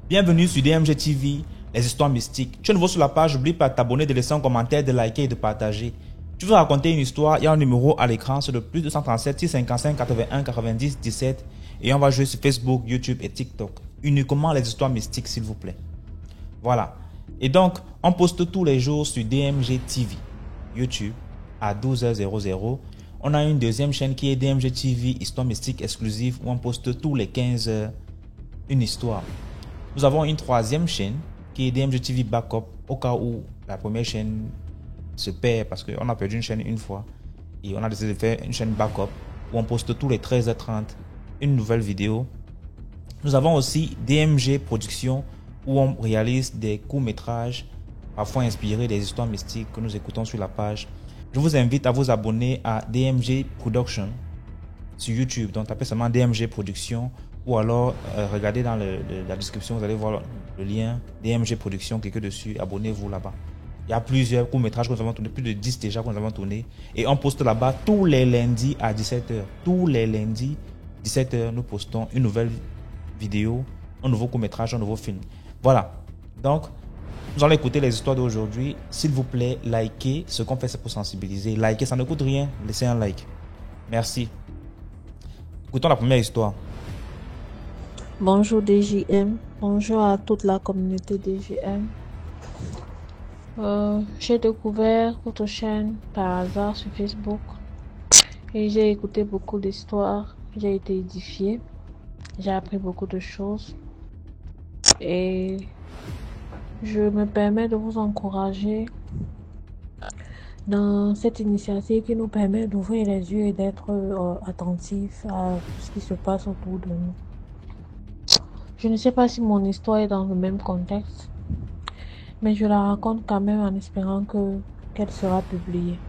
Bienvenue sur DMG TV, les histoires mystiques. Tu es nouveau sur la page, n'oublie pas de t'abonner, de laisser un commentaire, de liker et de partager. Tu veux raconter une histoire, il y a un numéro à l'écran, c'est le plus 237 655 81 90 17 et on va jouer sur Facebook, YouTube et TikTok. Uniquement les histoires mystiques, s'il vous plaît. Voilà. Et donc, on poste tous les jours sur DMG TV, YouTube, à 12h00. On a une deuxième chaîne qui est DMG TV, histoire mystique exclusive, où on poste tous les 15h une histoire. Nous avons une troisième chaîne qui est DMG TV Backup, au cas où la première chaîne se perd parce qu'on a perdu une chaîne une fois. Et on a décidé de faire une chaîne Backup où on poste tous les 13h30 une nouvelle vidéo. Nous avons aussi DMG Production où on réalise des courts-métrages, parfois inspirés des histoires mystiques que nous écoutons sur la page. Je vous invite à vous abonner à DMG Production sur YouTube. Donc tapez seulement DMG Production ou alors regardez dans la description, vous allez voir le lien DMG Production, cliquez dessus, abonnez-vous là-bas. Il y a plusieurs courts-métrages que nous avons tournés, plus de 10 déjà que nous avons tournés. Et on poste là-bas tous les lundis à 17h. Tous les lundis, 17h, nous postons une nouvelle vidéo, un nouveau court-métrage, un nouveau film. Voilà. Donc, nous allons écouter les histoires d'aujourd'hui. S'il vous plaît, likez. Ce qu'on fait, c'est pour sensibiliser. Likez, ça ne coûte rien. Laissez un like. Merci. Écoutons la première histoire. Bonjour DJM, bonjour à toute la communauté DJM. J'ai découvert votre chaîne par hasard sur Facebook et j'ai écouté beaucoup d'histoires, j'ai été édifiée, j'ai appris beaucoup de choses et je me permets de vous encourager dans cette initiative qui nous permet d'ouvrir les yeux et d'être attentifs à tout ce qui se passe autour de nous. Je ne sais pas si mon histoire est dans le même contexte, mais je la raconte quand même en espérant qu'elle sera publiée.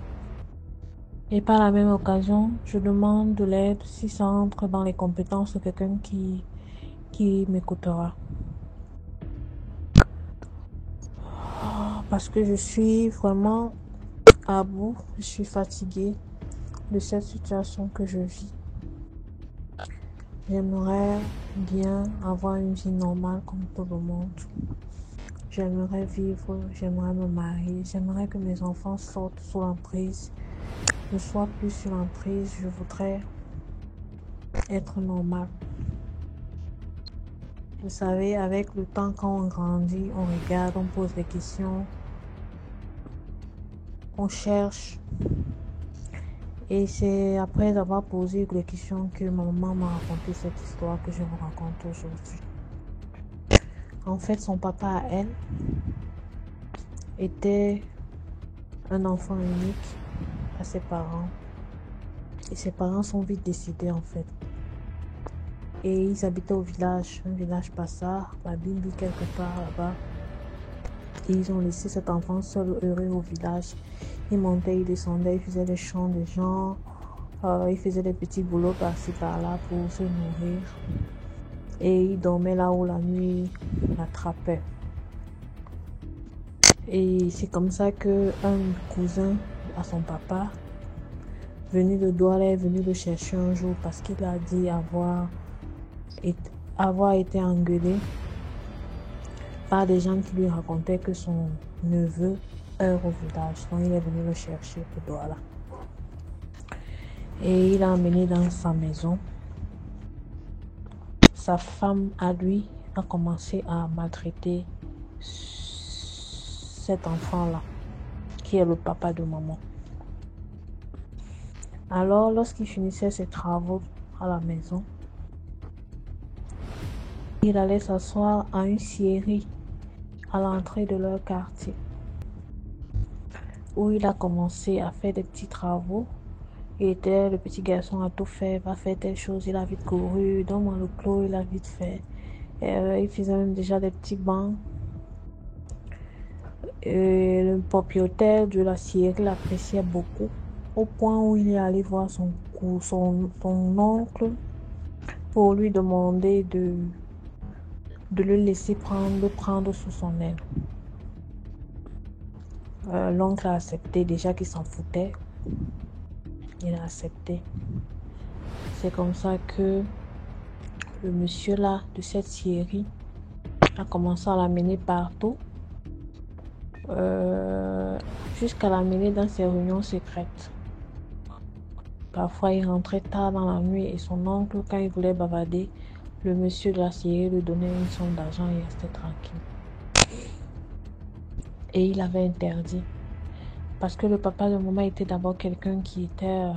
Et par la même occasion, je demande de l'aide si ça entre dans les compétences de quelqu'un qui m'écoutera. Parce que je suis vraiment à bout, je suis fatiguée de cette situation que je vis. J'aimerais bien avoir une vie normale comme tout le monde. J'aimerais vivre, j'aimerais me marier, j'aimerais que mes enfants sortent sous l'emprise, ne soient plus sur l'emprise. Je voudrais être normal. Vous savez, avec le temps, quand on grandit, on regarde, on pose des questions, on cherche. Et c'est après avoir posé les questions que ma maman m'a raconté cette histoire que je vous raconte aujourd'hui. En fait, son papa à elle était un enfant unique à ses parents. Et ses parents sont vite décédés en fait. Et ils habitaient au village, un village passard, la Bible quelque part là-bas. Et ils ont laissé cet enfant seul, heureux au village. Il montait, il descendait, il faisait les chants des gens, il faisait des petits boulots par-ci par-là pour se nourrir. Et il dormait là où la nuit l'attrapait. Et c'est comme ça que un cousin à son papa, venu de Douala, est venu le chercher un jour parce qu'il a dit avoir été engueulé par des gens qui lui racontaient que son neveu erre au village. Donc il est venu le chercher de Douala. Et il l'a emmené dans sa maison. Sa femme, à lui, a commencé à maltraiter cet enfant-là, qui est le papa de maman. Alors, lorsqu'il finissait ses travaux à la maison, il allait s'asseoir à une scierie à l'entrée de leur quartier, où il a commencé à faire des petits travaux. Il était le petit garçon à tout faire, va faire telle chose, il a vite couru, donne-moi le clos, il a vite fait. Il faisait même déjà des petits bancs. Et le propriétaire de la scierie l'appréciait beaucoup, au point où il est allé voir son oncle pour lui demander de le laisser prendre sous son aile. L'oncle a accepté, déjà qu'il s'en foutait. Il a accepté. C'est comme ça que le monsieur là de cette scierie a commencé à l'amener partout, jusqu'à l'amener dans ses réunions secrètes. Parfois, il rentrait tard dans la nuit et son oncle, quand il voulait bavarder, le monsieur de la série lui donnait une somme d'argent et restait tranquille. Et il avait interdit. Parce que le papa de maman était d'abord quelqu'un qui était,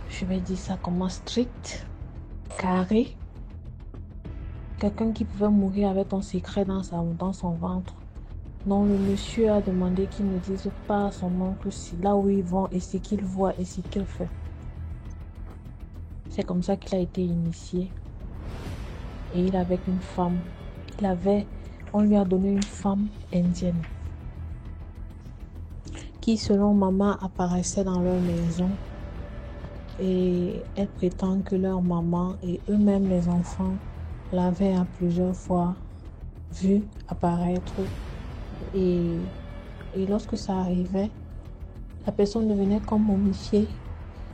je vais dire ça comment, strict, carré. Quelqu'un qui pouvait mourir avec un secret dans son ventre. Donc le monsieur a demandé qu'il ne dise pas à son oncle là où ils vont et ce qu'il voit et ce qu'il fait. C'est comme ça qu'il a été initié. Et il avait une femme. On lui a donné une femme indienne qui, selon maman, apparaissait dans leur maison. Et elle prétend que leur maman et eux-mêmes les enfants l'avaient à plusieurs fois vu apparaître. Et lorsque ça arrivait, la personne devenait comme momifiée.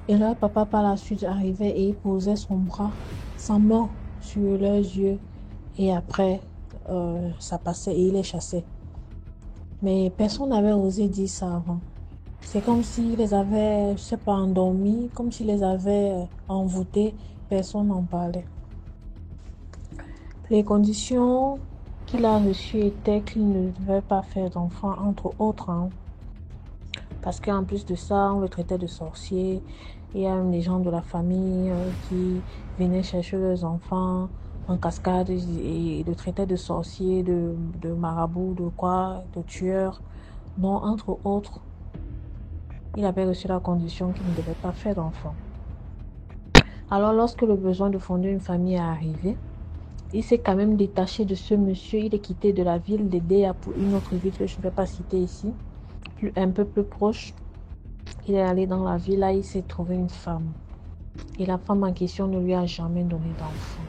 Et leur papa par la suite arrivait et il posait son bras, sa main sur leurs yeux. Et après, ça passait et il les chassait. Mais personne n'avait osé dire ça avant. C'est comme s'il les avait, je sais pas, endormis, comme s'il les avait envoûtés. Personne n'en parlait. Les conditions qu'il a reçues étaient qu'il ne devait pas faire d'enfants, entre autres. Parce qu'en plus de ça, on le traitait de sorcier. Il y a même des gens de la famille qui venaient chercher leurs enfants en cascade et le traitaient de sorcier, de marabout, de quoi, de tueur. Donc, entre autres, il avait reçu la condition qu'il ne devait pas faire d'enfant. Alors, lorsque le besoin de fonder une famille est arrivé, il s'est quand même détaché de ce monsieur. Il est quitté de la ville d'Edea pour une autre ville que je ne vais pas citer ici, un peu plus proche. Il est allé dans la ville, là, il s'est trouvé une femme. Et la femme en question ne lui a jamais donné d'enfant.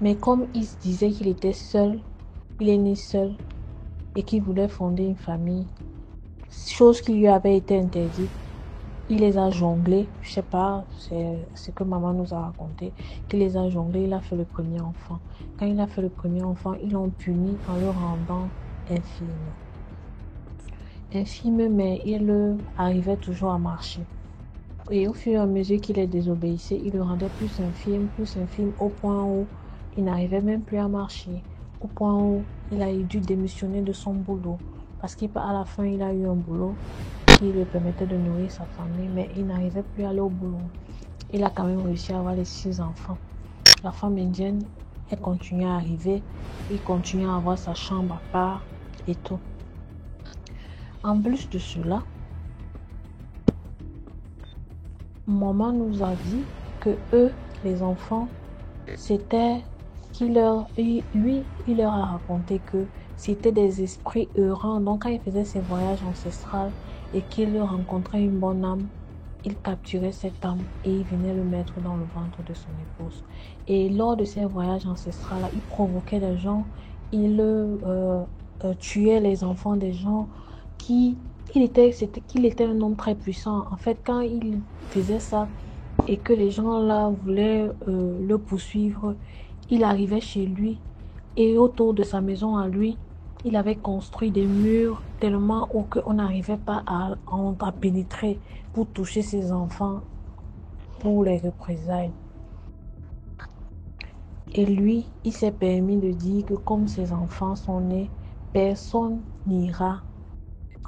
Mais comme il se disait qu'il était seul, il est né seul et qu'il voulait fonder une famille, chose qui lui avait été interdite, il les a jonglés. Je sais pas, c'est ce que maman nous a raconté, qu'il les a jonglés, il a fait le premier enfant. Quand il a fait le premier enfant, ils l'ont puni en le rendant infirme, mais il arrivait toujours à marcher. Et au fur et à mesure qu'il les désobéissait, il le rendait plus infirme, au point où il n'arrivait même plus à marcher, au point où il a dû démissionner de son boulot, parce qu'à la fin, il a eu un boulot qui lui permettait de nourrir sa famille, mais il n'arrivait plus à aller au boulot. Il a quand même réussi à avoir les 6 enfants. La femme indienne, elle continuait à arriver, il continuait à avoir sa chambre à part et tout. En plus de cela, maman nous a dit que eux, les enfants, c'était il leur a raconté que c'était des esprits errants. Donc quand il faisait ses voyages ancestraux et qu'il rencontrait une bonne âme, il capturait cette âme et il venait le mettre dans le ventre de son épouse. Et lors de ces voyages ancestraux, il provoquait des gens, il tuait les enfants des gens qu'il était un homme très puissant. En fait, quand il faisait ça et que les gens là voulaient le poursuivre, il arrivait chez lui et autour de sa maison à lui, il avait construit des murs tellement hauts qu'on n'arrivait pas à pénétrer pour toucher ses enfants pour les représailles. Et lui, il s'est permis de dire que comme ses enfants sont nés, personne n'ira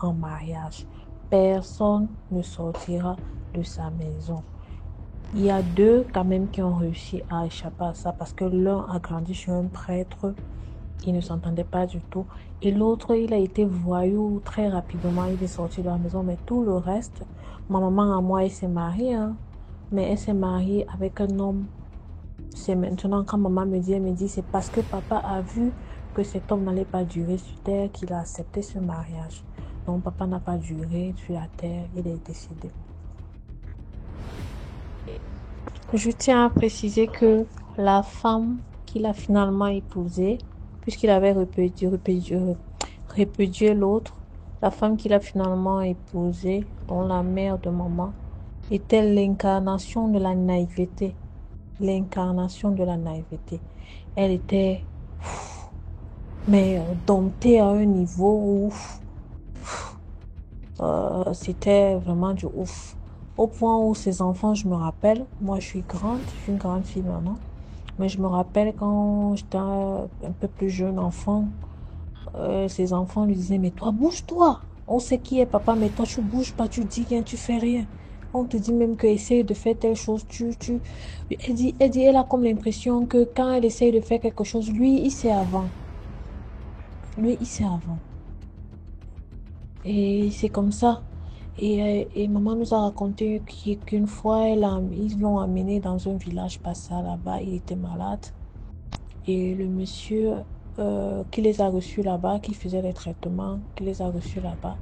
en mariage. Personne ne sortira de sa maison. Il y a 2 quand même qui ont réussi à échapper à ça parce que l'un a grandi chez un prêtre, il ne s'entendait pas du tout. Et l'autre, il a été voyou très rapidement, il est sorti de la maison. Mais tout le reste, ma maman à moi, elle s'est mariée. Mais elle s'est mariée avec un homme. C'est maintenant quand maman me dit, elle me dit, c'est parce que papa a vu que cet homme n'allait pas durer sur terre qu'il a accepté ce mariage. Donc papa n'a pas duré sur la terre, il est décédé. Je tiens à préciser que la femme qu'il a finalement épousée, puisqu'il avait répudié l'autre, la femme qu'il a finalement épousée, dont la mère de maman, était l'incarnation de la naïveté. Elle était mais dompté à un niveau où c'était vraiment du ouf. Au point où ces enfants, je me rappelle, moi je suis une grande fille maintenant, mais je me rappelle quand j'étais un peu plus jeune enfant, ces enfants lui disaient, mais toi, bouge-toi. On sait qui est papa, mais toi, tu bouges pas, tu dis rien, tu fais rien. On te dit même que essaye de faire telle chose, elle a comme l'impression que quand elle essaye de faire quelque chose, lui, il sait avant. Lui, il sait avant. Et c'est comme ça. Et maman nous a raconté qu'une fois, ils l'ont amené dans un village passé là-bas. Il était malade. Et le monsieur qui les a reçus là-bas, qui faisait les traitements, qui les a reçus là-bas,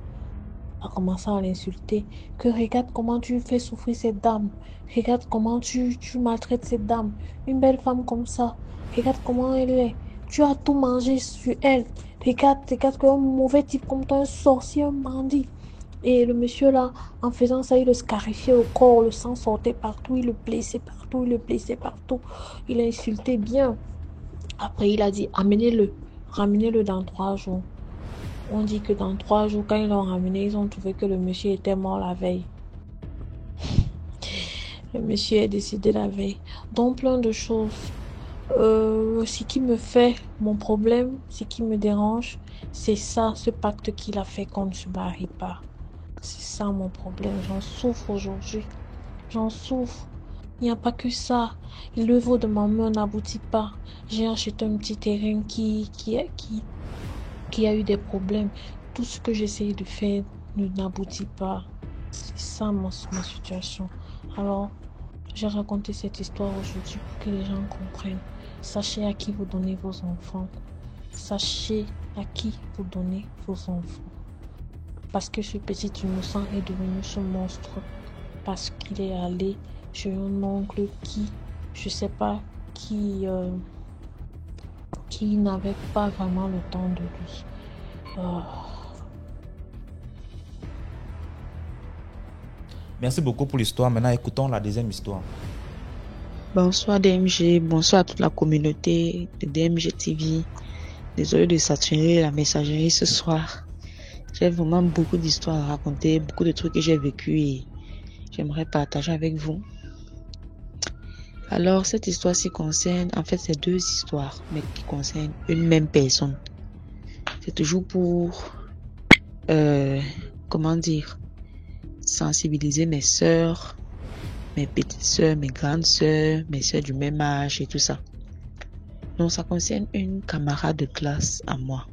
a commencé à l'insulter. Que regarde comment tu fais souffrir cette dame. Regarde comment tu maltraites cette dame. Une belle femme comme ça. Regarde comment elle est. Tu as tout mangé sur elle. Regarde qu'un mauvais type comme toi, un sorcier, un bandit. Et le monsieur là, en faisant ça, il le scarifiait au corps, le sang sortait partout, il le blessait partout, il le blessait partout. Il a insulté bien. Après, il a dit, amenez-le, ramenez-le dans 3 jours. On dit que dans 3 jours, quand ils l'ont ramené, ils ont trouvé que le monsieur était mort la veille. Le monsieur est décédé la veille. Donc, plein de choses. Ce qui me fait mon problème, ce qui me dérange, c'est ça, ce pacte qu'il a fait qu'on ne se marie pas. C'est ça mon problème. J'en souffre aujourd'hui. J'en souffre. Il n'y a pas que ça. L'œuvre de ma main n'aboutit pas. J'ai acheté un petit terrain qui a eu des problèmes. Tout ce que j'essaye de faire n'aboutit pas. C'est ça ma situation. Alors, j'ai raconté cette histoire aujourd'hui pour que les gens comprennent. Sachez à qui vous donnez vos enfants. Sachez à qui vous donnez vos enfants. Parce que ce petit innocent est devenu ce monstre. Parce qu'il est allé chez un oncle je sais pas, qui n'avait pas vraiment le temps de lui. Merci beaucoup pour l'histoire. Maintenant, écoutons la deuxième histoire. Bonsoir DMG, bonsoir à toute la communauté de DMG TV. Désolé de saturer la messagerie ce soir. J'ai vraiment beaucoup d'histoires à raconter, beaucoup de trucs que j'ai vécu et j'aimerais partager avec vous. Alors, cette histoire-ci concerne, en fait, c'est 2 histoires, mais qui concernent une même personne. C'est toujours pour, sensibiliser mes sœurs, mes petites sœurs, mes grandes sœurs, mes sœurs du même âge et tout ça. Donc, ça concerne une camarade de classe à moi.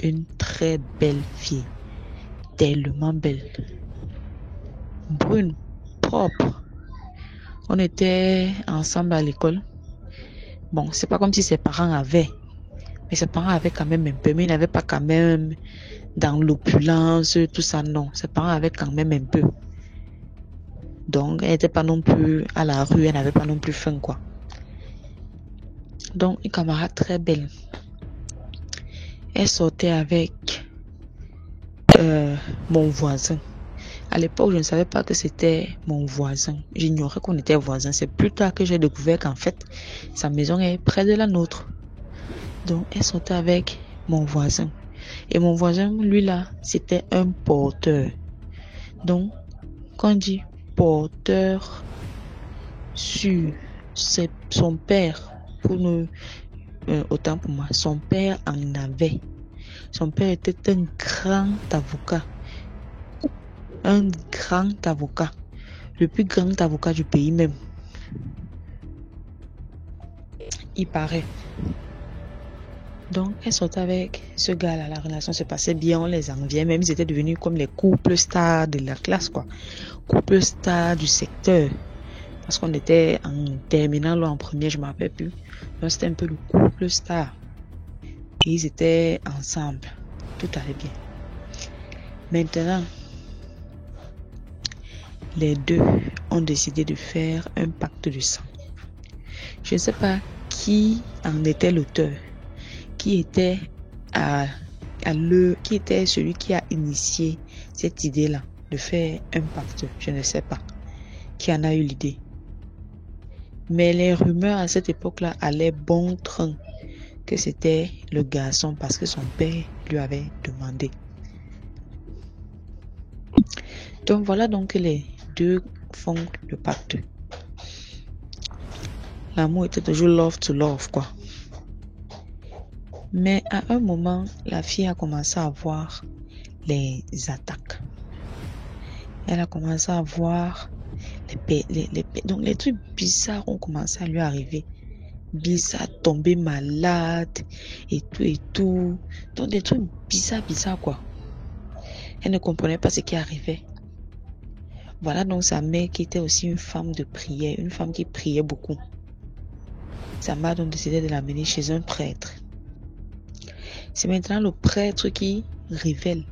Une très belle fille. Tellement belle. Brune, propre. On était ensemble à l'école. Bon, c'est pas comme si ses parents avaient. Mais ses parents avaient quand même un peu. Mais ils n'avaient pas quand même dans l'opulence, tout ça, non. Ses parents avaient quand même un peu. Donc, elle n'était pas non plus à la rue. Elle n'avait pas non plus faim, quoi. Donc, une camarade très belle. Elle sortait avec mon voisin. À l'époque, je ne savais pas que c'était mon voisin. J'ignorais qu'on était voisins. C'est plus tard que j'ai découvert qu'en fait, sa maison est près de la nôtre. Donc, elle sortait avec mon voisin. Et mon voisin, lui là, c'était un porteur. Donc, quand on dit porteur sur son père, autant pour moi, son père en avait. Son père était un grand avocat. Un grand avocat. Le plus grand avocat du pays même. Il paraît. Donc, elle sortait avec ce gars-là. La relation se passait bien. On les enviait. Même ils étaient devenus comme les couples stars de la classe, quoi. Couples stars du secteur. Parce qu'on était en terminale ou en première, je ne me rappelle plus. Donc, c'était un peu le couple star. Et ils étaient ensemble. Tout allait bien. Maintenant, les deux ont décidé de faire un pacte de sang. Je ne sais pas qui en était l'auteur, qui était celui qui a initié cette idée-là de faire un pacte. Je ne sais pas qui en a eu l'idée. Mais les rumeurs à cette époque-là allaient bon train que c'était le garçon parce que son père lui avait demandé. Donc voilà donc que les deux font le pacte. L'amour était toujours love to love, quoi. Mais à un moment, la fille a commencé à voir les attaques. Elle a commencé à voir donc les trucs bizarres ont commencé à lui arriver. Bizarre, tomber malade et tout. Donc des trucs bizarres, quoi. Elle ne comprenait pas ce qui arrivait. Voilà donc sa mère qui était aussi une femme de prière, une femme qui priait beaucoup. Sa mère donc décidé de l'amener chez un prêtre. C'est maintenant le prêtre qui révèle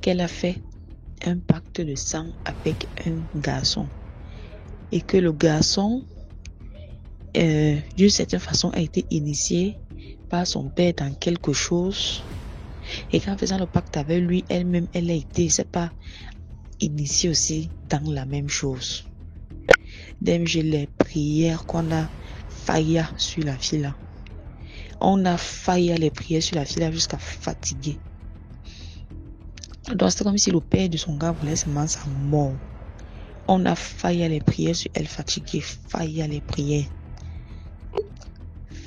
qu'elle a fait un pacte de sang avec un garçon. Et que le garçon, d'une certaine façon, a été initié par son père dans quelque chose. Et qu'en faisant le pacte avec lui, elle-même, elle a été, c'est pas initiée aussi dans la même chose. Même j'ai les prières qu'on a failli sur la fille là. On a failli à les prières sur la fille là jusqu'à fatiguer. Donc c'est comme si le père de son gars voulait seulement sa mort. On a failli à les prières sur elle fatiguée, failli à les prières.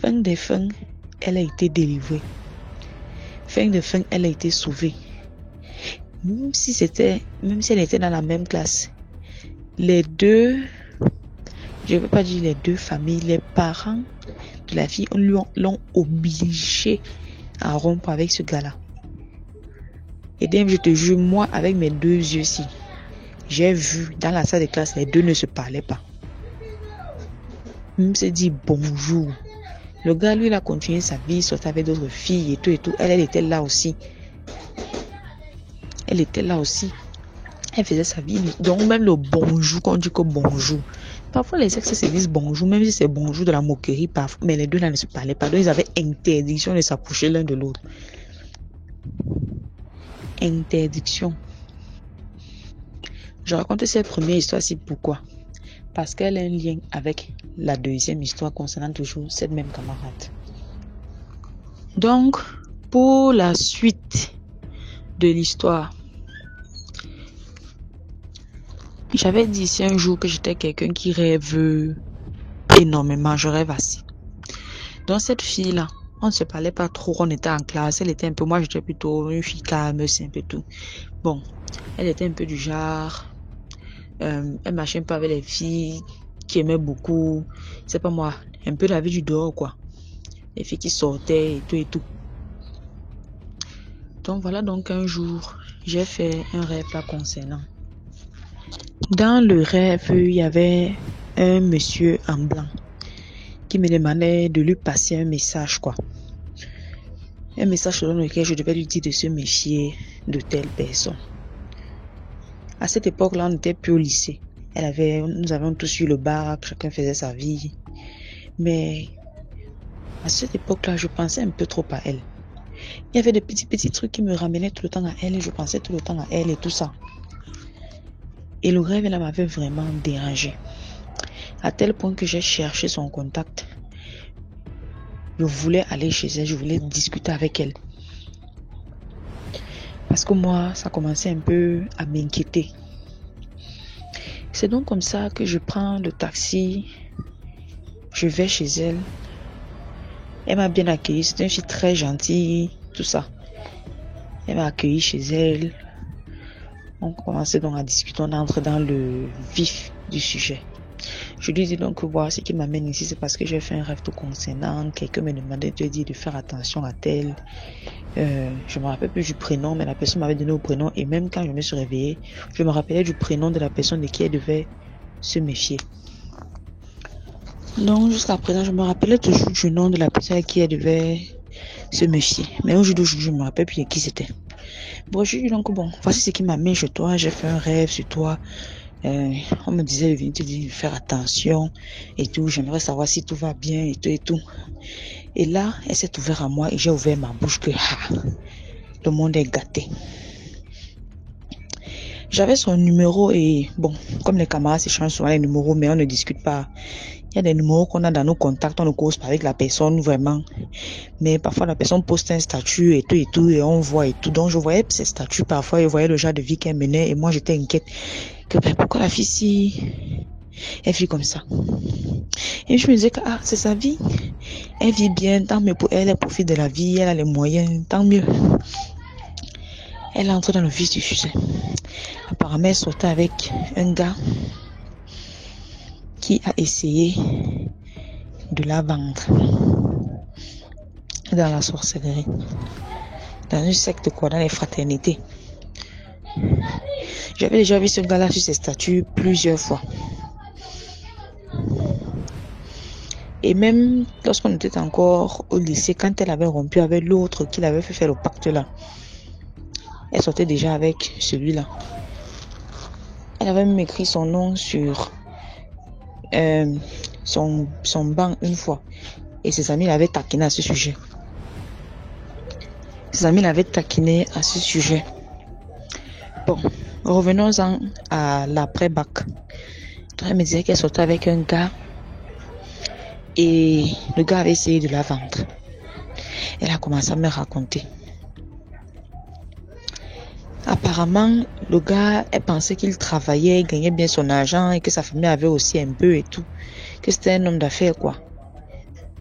Fin des fins, elle a été délivrée. Fin de fin, elle a été sauvée. Même si elle était dans la même classe, les deux, je ne veux pas dire les deux familles, les parents de la fille l'ont obligée à rompre avec ce gars-là. Et donc, je te jure, moi, avec mes deux yeux-ci, j'ai vu dans la salle de classe, les deux ne se parlaient pas. Même se dit bonjour. Le gars, lui, il a continué sa vie, sortait avec d'autres filles et tout. Elle était là aussi. Elle était là aussi. Elle faisait sa vie. Donc, même le bonjour, quand on dit que bonjour. Parfois, les ex se disent bonjour, même si c'est bonjour de la moquerie, parfois, mais les deux là ne se parlaient pas. Donc, ils avaient interdiction de s'approcher l'un de l'autre. Interdiction. Je raconte cette première histoire-ci pourquoi? Parce qu'elle a un lien avec la deuxième histoire concernant toujours cette même camarade. Donc, pour la suite de l'histoire, j'avais dit ici un jour que j'étais quelqu'un qui rêve énormément, je rêve assez. Donc cette fille-là, on ne se parlait pas trop, on était en classe, elle était un peu, moi j'étais plutôt une fille calme, c'est un peu tout. Bon, elle était un peu du genre, elle marchait un peu avec les filles qui aimaient beaucoup, c'est pas moi, un peu la vie du dehors quoi. Les filles qui sortaient et tout. Donc voilà, donc un jour, j'ai fait un rêve là concernant. Dans le rêve, il y avait un monsieur en blanc qui me demandait de lui passer un message quoi. Un message selon lequel je devais lui dire de se méfier de telle personne. À cette époque-là, on n'était plus au lycée. Nous avions tous eu le bac, chacun faisait sa vie. Mais à cette époque-là, je pensais un peu trop à elle. Il y avait des petits trucs qui me ramenaient tout le temps à elle et je pensais tout le temps à elle et tout ça. Et le rêve, là, m'avait vraiment dérangé. À tel point que j'ai cherché son contact. Je voulais aller chez elle, je voulais discuter avec elle. Parce que moi, ça commençait un peu à m'inquiéter. C'est donc comme ça que je prends le taxi, je vais chez elle. Elle m'a bien accueilli, c'est une fille très gentille, tout ça. Elle m'a accueilli chez elle. On commençait donc à discuter, on entre dans le vif du sujet. Je lui dis donc que voilà, ce qui m'amène ici, c'est parce que j'ai fait un rêve tout concernant. Quelqu'un me demandait de faire attention à tel. Je me rappelle plus du prénom, mais la personne m'avait donné le prénom. Et même quand je me suis réveillée, je me rappelais du prénom de la personne de qui elle devait se méfier. Donc jusqu'à présent, je me rappelais toujours du nom de la personne à qui elle devait se méfier. Mais aujourd'hui, je me rappelle plus de qui c'était. Bon, je lui dis donc bon, voici ce qui m'amène chez toi. J'ai fait un rêve sur toi. On me disait de venir te dire de faire attention et tout. J'aimerais savoir si tout va bien et tout. Et là, elle s'est ouverte à moi et j'ai ouvert ma bouche que le monde est gâté. J'avais son numéro et bon, comme les camarades s'échangent souvent les numéros, mais on ne discute pas. Il y a des numéros qu'on a dans nos contacts, on ne cause pas avec la personne vraiment. Mais parfois la personne poste un statut et tout, et on voit et tout. Donc je voyais ces statuts parfois, je voyais le genre de vie qu'elle menait et moi j'étais inquiète. Que pourquoi la fille elle vit comme ça? Et je me disais que c'est sa vie. Elle vit bien, tant mieux pour elle, elle profite de la vie, elle a les moyens, tant mieux. Elle entre dans le vif du sujet. Apparemment, elle sortait avec un gars qui a essayé de la vendre dans la sorcellerie, dans une secte quoi, dans les fraternités. J'avais déjà vu ce gars-là sur ses statuts plusieurs fois. Et même lorsqu'on était encore au lycée, quand elle avait rompu avec l'autre qui l'avait fait faire le pacte là, elle sortait déjà avec celui-là. Elle avait même écrit son nom sur son banc une fois. Et ses amis l'avaient taquiné à ce sujet. Bon, revenons-en à l'après-bac. Donc, elle me disait qu'elle sortait avec un gars. Et le gars avait essayé de la vendre. Elle a commencé à me raconter. Apparemment, le gars, elle pensait qu'il travaillait, gagnait bien son argent et que sa famille avait aussi un peu et tout. Que c'était un homme d'affaires quoi.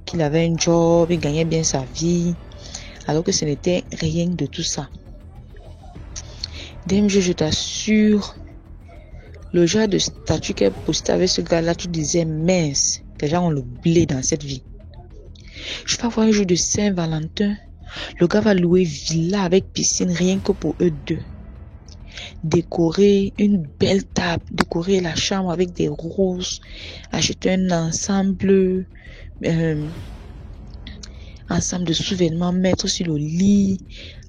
Qu'il avait un job, il gagnait bien sa vie. Alors que ce n'était rien de tout ça. DMG, je t'assure, le genre de statut qu'elle postait avec ce gars-là, tu disais mince, les gens ont le blé dans cette vie. Je vais avoir un jour de Saint-Valentin, le gars va louer villa avec piscine rien que pour eux deux. Décorer une belle table, décorer la chambre avec des roses, acheter un ensemble de sous-vêtements, mettre sur le lit,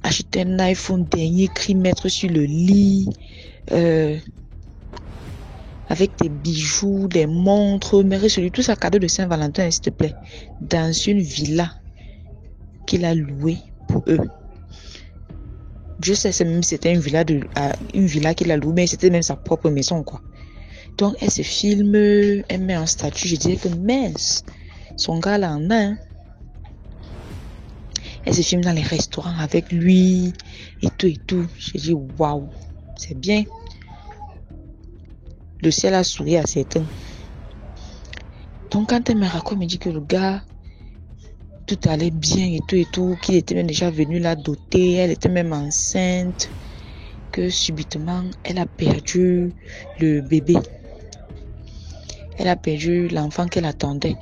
acheter un iPhone dernier cri, mettre sur le lit, avec des bijoux, des montres, mais celui tout ça cadeau de Saint-Valentin, s'il te plaît, dans une villa qu'il a louée pour eux. Je sais même c'était une villa qu'il a louée, mais c'était même sa propre maison quoi. Donc elle se filme, elle met un statut, je dirais que mince, son gars là en a. Hein. Elle se filme dans les restaurants avec lui et tout. Je dis waouh, c'est bien. Le ciel a souri à certains. Donc quand elle me raconte, elle me dit que le gars, tout allait bien et tout, qu'il était même déjà venu la doter, elle était même enceinte, que subitement, elle a perdu le bébé. Elle a perdu l'enfant qu'elle attendait.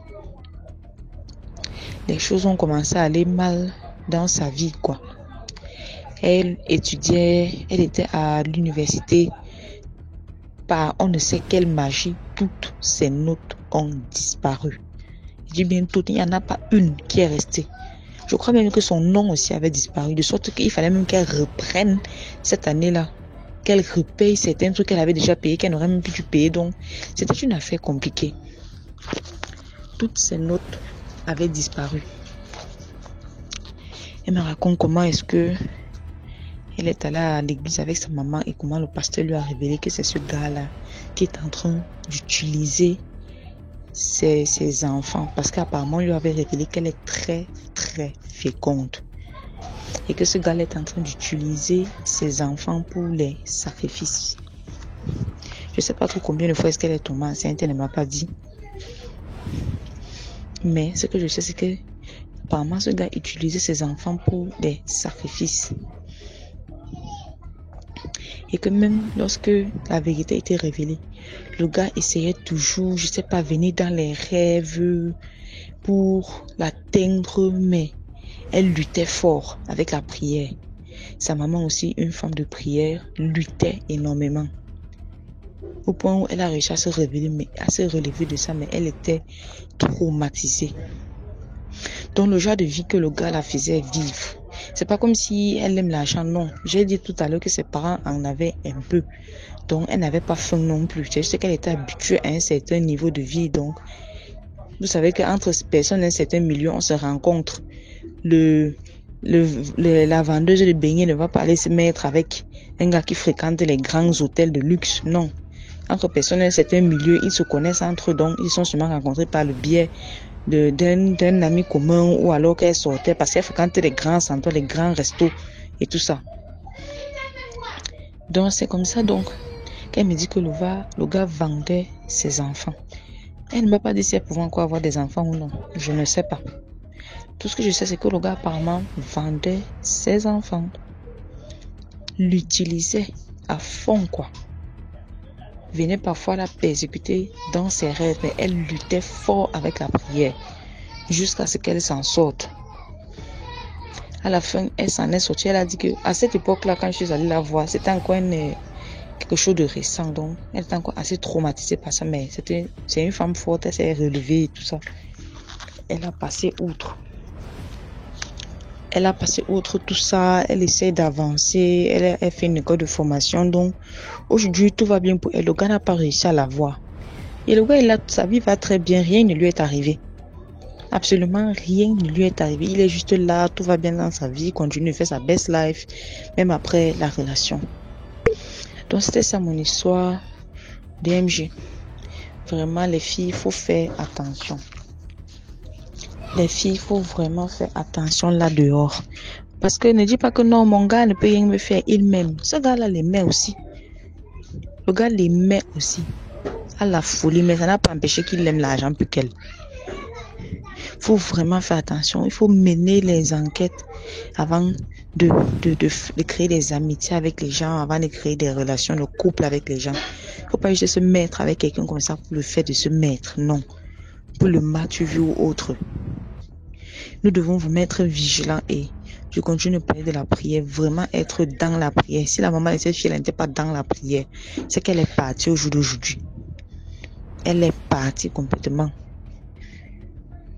Les choses ont commencé à aller mal dans sa vie, quoi. Elle étudiait, elle était à l'université. Par on ne sait quelle magie, toutes ses notes ont disparu. Je dis bien toutes, il n'y en a pas une qui est restée. Je crois même que son nom aussi avait disparu, de sorte qu'il fallait même qu'elle reprenne cette année-là, qu'elle repaye certains trucs qu'elle avait déjà payés, qu'elle n'aurait même plus dû payer. Donc, c'était une affaire compliquée. Toutes ses notes avaient disparu. Elle me raconte comment est-ce que elle est allée à l'église avec sa maman et comment le pasteur lui a révélé que c'est ce gars-là qui est en train d'utiliser ses enfants. Parce qu'apparemment, il lui avait révélé qu'elle est très, très féconde. Et que ce gars-là est en train d'utiliser ses enfants pour les sacrifices. Je ne sais pas trop combien de fois est-ce qu'elle est tombée enceinte, elle ne m'a pas dit. Mais ce que je sais, c'est que apparemment, ce gars utilisait ses enfants pour des sacrifices. Et que même lorsque la vérité était révélée, le gars essayait toujours, je sais pas, venir dans les rêves pour l'atteindre, mais elle luttait fort avec la prière. Sa maman aussi, une femme de prière, luttait énormément. Au point où elle a réussi à se relever de ça, mais elle était traumatisée. Donc le genre de vie que le gars la faisait vivre, c'est pas comme si elle aime l'argent, non. J'ai dit tout à l'heure que ses parents en avaient un peu. Donc elle n'avait pas faim non plus. C'est juste qu'elle était habituée à un certain niveau de vie. Donc vous savez qu'entre personnes d'un certain milieu, on se rencontre. La vendeuse de beignets ne va pas aller se mettre avec un gars qui fréquente les grands hôtels de luxe. Non. entre personnes d'un certain milieu, ils se connaissent entre eux, donc ils sont seulement rencontrés par le biais d'un ami commun ou alors qu'elle sortait parce qu'elle fréquentait les grands centres, les grands restos et tout ça. Donc c'est comme ça donc qu'elle me dit que le gars vendait ses enfants. Elle ne m'a pas dit si elle pouvait encore avoir des enfants ou non. Je ne sais pas. Tout ce que je sais, c'est que le gars apparemment vendait ses enfants. L'utilisait à fond, quoi. Venait parfois la persécuter dans ses rêves, mais elle luttait fort avec la prière jusqu'à ce qu'elle s'en sorte. À la fin, elle s'en est sortie. Elle a dit que à cette époque-là, quand je suis allée la voir, c'était encore quelque chose de récent, donc elle était encore assez traumatisée par ça, mais c'est une femme forte, elle s'est relevée et tout ça. Elle a passé outre tout ça, elle essaie d'avancer, elle fait une école de formation, donc aujourd'hui tout va bien pour elle. Le gars n'a pas réussi à la voir. Et le gars, sa vie va très bien, rien ne lui est arrivé. Absolument rien ne lui est arrivé. Il est juste là, tout va bien dans sa vie, il continue de faire sa best life, même après la relation. Donc c'était ça mon histoire DMG. Vraiment les filles, il faut faire attention. Les filles, il faut vraiment faire attention là dehors. Parce que ne dis pas que non, mon gars ne peut rien me faire, il m'aime. Ce gars-là les met aussi. Le gars les met aussi. À la folie, mais ça n'a pas empêché qu'il aime l'argent plus qu'elle. Il faut vraiment faire attention. Il faut mener les enquêtes avant de créer des amitiés avec les gens, avant de créer des relations de couple avec les gens. Il ne faut pas juste se mettre avec quelqu'un comme ça pour le fait de se mettre. Non. Pour le match vu ou autre. Nous devons vraiment être vigilants et je continue de parler de la prière. Vraiment être dans la prière. Si la maman de cette fille n'était pas dans la prière, c'est qu'elle est partie au jour d'aujourd'hui. Elle est partie complètement.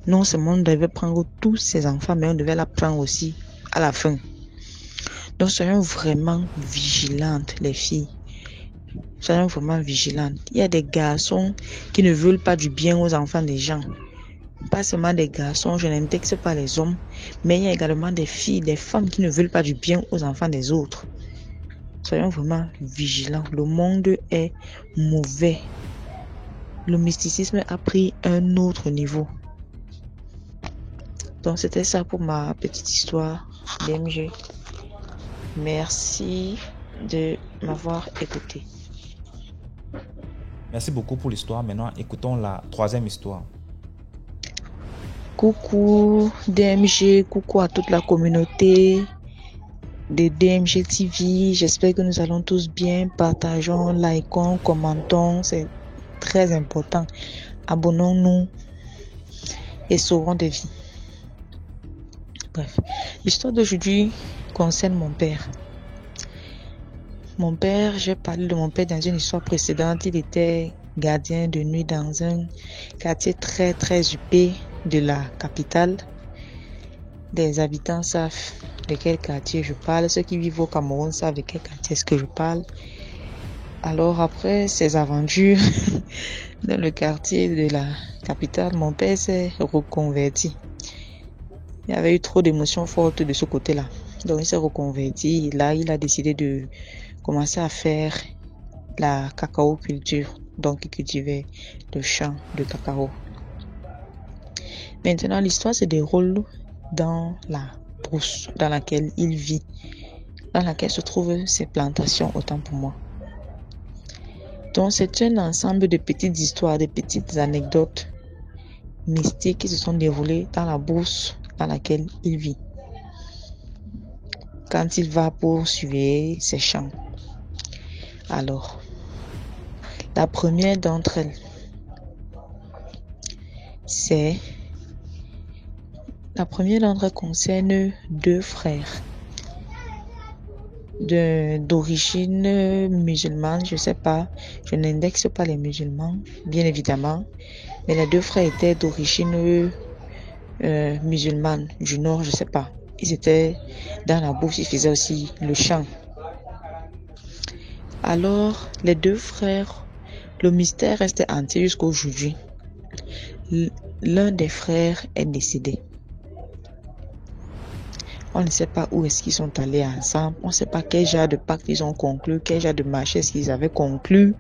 Non seulement on devait prendre tous ses enfants, mais on devait la prendre aussi à la fin. Donc soyons vraiment vigilantes, les filles. Soyons vraiment vigilantes. Il y a des garçons qui ne veulent pas du bien aux enfants des gens. Pas seulement des garçons, je n'indexe pas les hommes, mais il y a également des filles, des femmes qui ne veulent pas du bien aux enfants des autres. Soyons vraiment vigilants. Le monde est mauvais. Le mysticisme a pris un autre niveau. Donc c'était ça pour ma petite histoire DMG. Merci de m'avoir écouté. Merci beaucoup pour l'histoire. Maintenant, écoutons la troisième histoire. Coucou DMG, coucou à toute la communauté de DMG TV. J'espère que nous allons tous bien. Partageons, likons, commentons. C'est très important. Abonnons-nous et sauvons des vies. Bref, l'histoire d'aujourd'hui concerne mon père. Mon père, j'ai parlé de mon père dans une histoire précédente. Il était gardien de nuit dans un quartier très très huppé de la capitale. Les habitants savent de quel quartier je parle. Ceux qui vivent au Cameroun savent de quel quartier est-ce que je parle. Alors après ces aventures dans le quartier de la capitale, mon père s'est reconverti. Il y avait eu trop d'émotions fortes de ce côté-là. Donc il s'est reconverti. Là, il a décidé de commencer à faire la cacao culture. Donc il cultivait le champ de cacao. Maintenant, l'histoire se déroule dans la brousse dans laquelle il vit, dans laquelle se trouvent ses plantations, autant pour moi. Donc c'est un ensemble de petites histoires, de petites anecdotes mystiques qui se sont déroulées dans la brousse dans laquelle il vit, quand il va pour surveiller ses champs. Alors, la première d'entre elles, concerne deux frères d'origine musulmane. Je sais pas, je n'indexe pas les musulmans, bien évidemment, mais les deux frères étaient d'origine musulmane du nord, je sais pas. Ils étaient dans la bourse, ils faisaient aussi le champ. Alors, les deux frères, le mystère reste entier jusqu'à aujourd'hui. L'un des frères est décédé. On ne sait pas où est-ce qu'ils sont allés ensemble. On ne sait pas quel genre de pacte ils ont conclu, quel genre de marché est-ce qu'ils avaient conclu.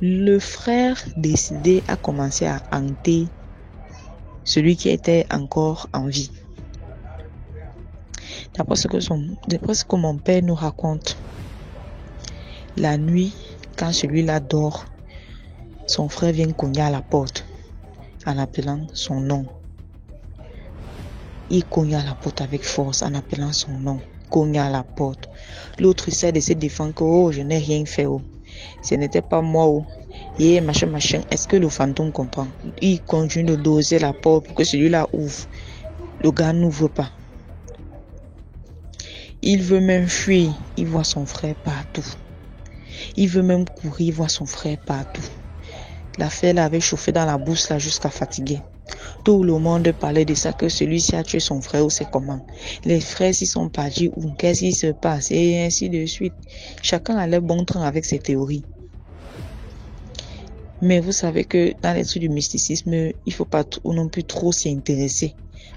Le frère décédé a commencé à hanter celui qui était encore en vie. D'après ce que mon père nous raconte, la nuit, quand celui-là dort, son frère vient cogner à la porte en appelant son nom. Il cogne à la porte avec force en appelant son nom. Cogne à la porte. L'autre essaie de se défendre que je n'ai rien fait. Ce n'était pas moi. Et machin. Est-ce que le fantôme comprend? Il continue de doser la porte pour que celui-là ouvre. Le gars n'ouvre pas. Il veut même fuir. Il voit son frère partout. Il veut même courir. Il voit son frère partout. L'affaire l'avait chauffé dans la bourse là jusqu'à fatiguer. Tout le monde parlait de ça, que celui-ci a tué son frère ou c'est comment. Les frères s'y sont partis ou qu'est-ce qui se passe et ainsi de suite. Chacun allait bon train avec ses théories. Mais vous savez que dans les trucs du mysticisme, il faut pas non plus trop s'y intéresser.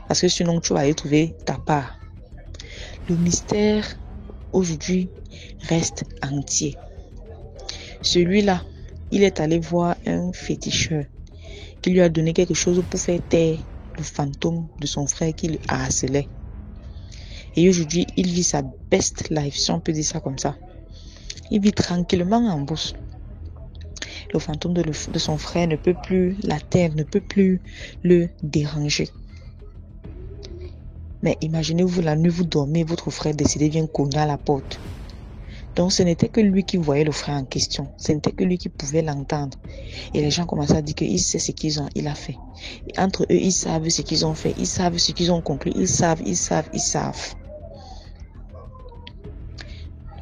Parce que sinon tu vas aller trouver ta part. Le mystère aujourd'hui reste entier. Celui-là, il est allé voir un féticheur qui lui a donné quelque chose pour faire taire le fantôme de son frère qui le harcelait. Et aujourd'hui, il vit sa best life, si on peut dire ça comme ça. Il vit tranquillement en bourse. Le fantôme de son frère ne peut plus l'atteindre, ne peut plus le déranger. Mais imaginez-vous, la nuit, vous dormez, votre frère décédé vient cogner à la porte. Donc ce n'était que lui qui voyait le frère en question. Ce n'était que lui qui pouvait l'entendre. Et les gens commençaient à dire qu'il sait ce qu'il a fait. Et entre eux, ils savent ce qu'ils ont fait. Ils savent ce qu'ils ont conclu. Ils savent.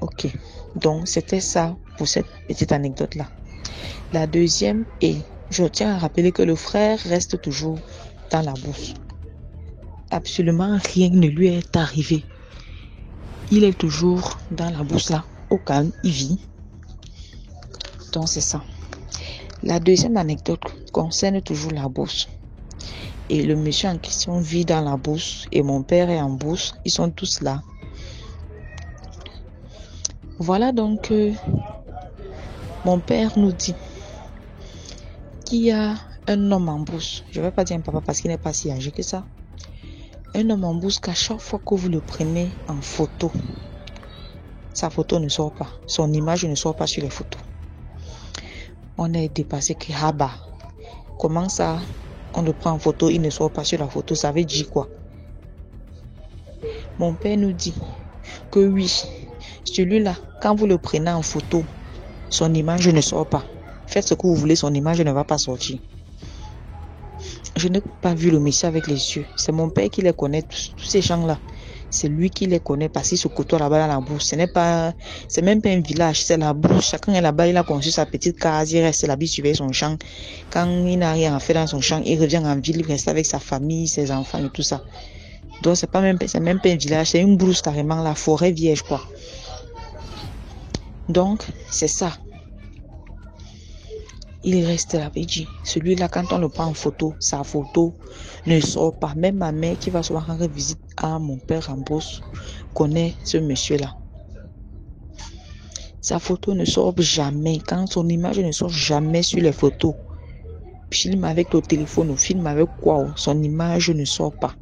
Ok. Donc c'était ça pour cette petite anecdote-là. La deuxième est, je tiens à rappeler que le frère reste toujours dans la bourse. Absolument rien ne lui est arrivé. Il est toujours dans la bourse là. Au calme, il vit. Donc c'est ça. La deuxième anecdote concerne toujours la bourse. Et le monsieur en question vit dans la bourse et mon père est en bourse. Ils sont tous là. Voilà donc mon père nous dit qu'il y a un homme en bourse. Je ne vais pas dire un papa parce qu'il n'est pas si âgé que ça. Un homme en bourse qu'à chaque fois que vous le prenez en photo, sa photo ne sort pas. Son image ne sort pas sur les photos. On est dépassé que comment ça, on le prend en photo, il ne sort pas sur la photo, ça veut dire quoi? Mon père nous dit que oui, celui-là, quand vous le prenez en photo, son image ne sort pas. Faites ce que vous voulez, son image ne va pas sortir. Je n'ai pas vu le monsieur avec les yeux. C'est mon père qui les connaît, tous ces gens-là. C'est lui qui les connaît parce qu'il se côtoie là-bas dans la bourse. C'est même pas un village, c'est la bourse. Chacun est là-bas, il a conçu sa petite case, il reste là-bas, il surveille son champ. Quand il n'a rien à faire dans son champ, il revient en ville, il reste avec sa famille, ses enfants et tout ça. Donc c'est même pas un village, c'est une brousse carrément, la forêt vierge quoi. Donc c'est ça. Il reste là, il dit, celui-là, quand on le prend en photo, sa photo ne sort pas. Même ma mère qui va souvent rendre visite à mon père en bourse connaît ce monsieur-là. Sa photo ne sort jamais. Quand son image ne sort jamais sur les photos, filme avec le téléphone ou filme avec quoi, son image ne sort pas.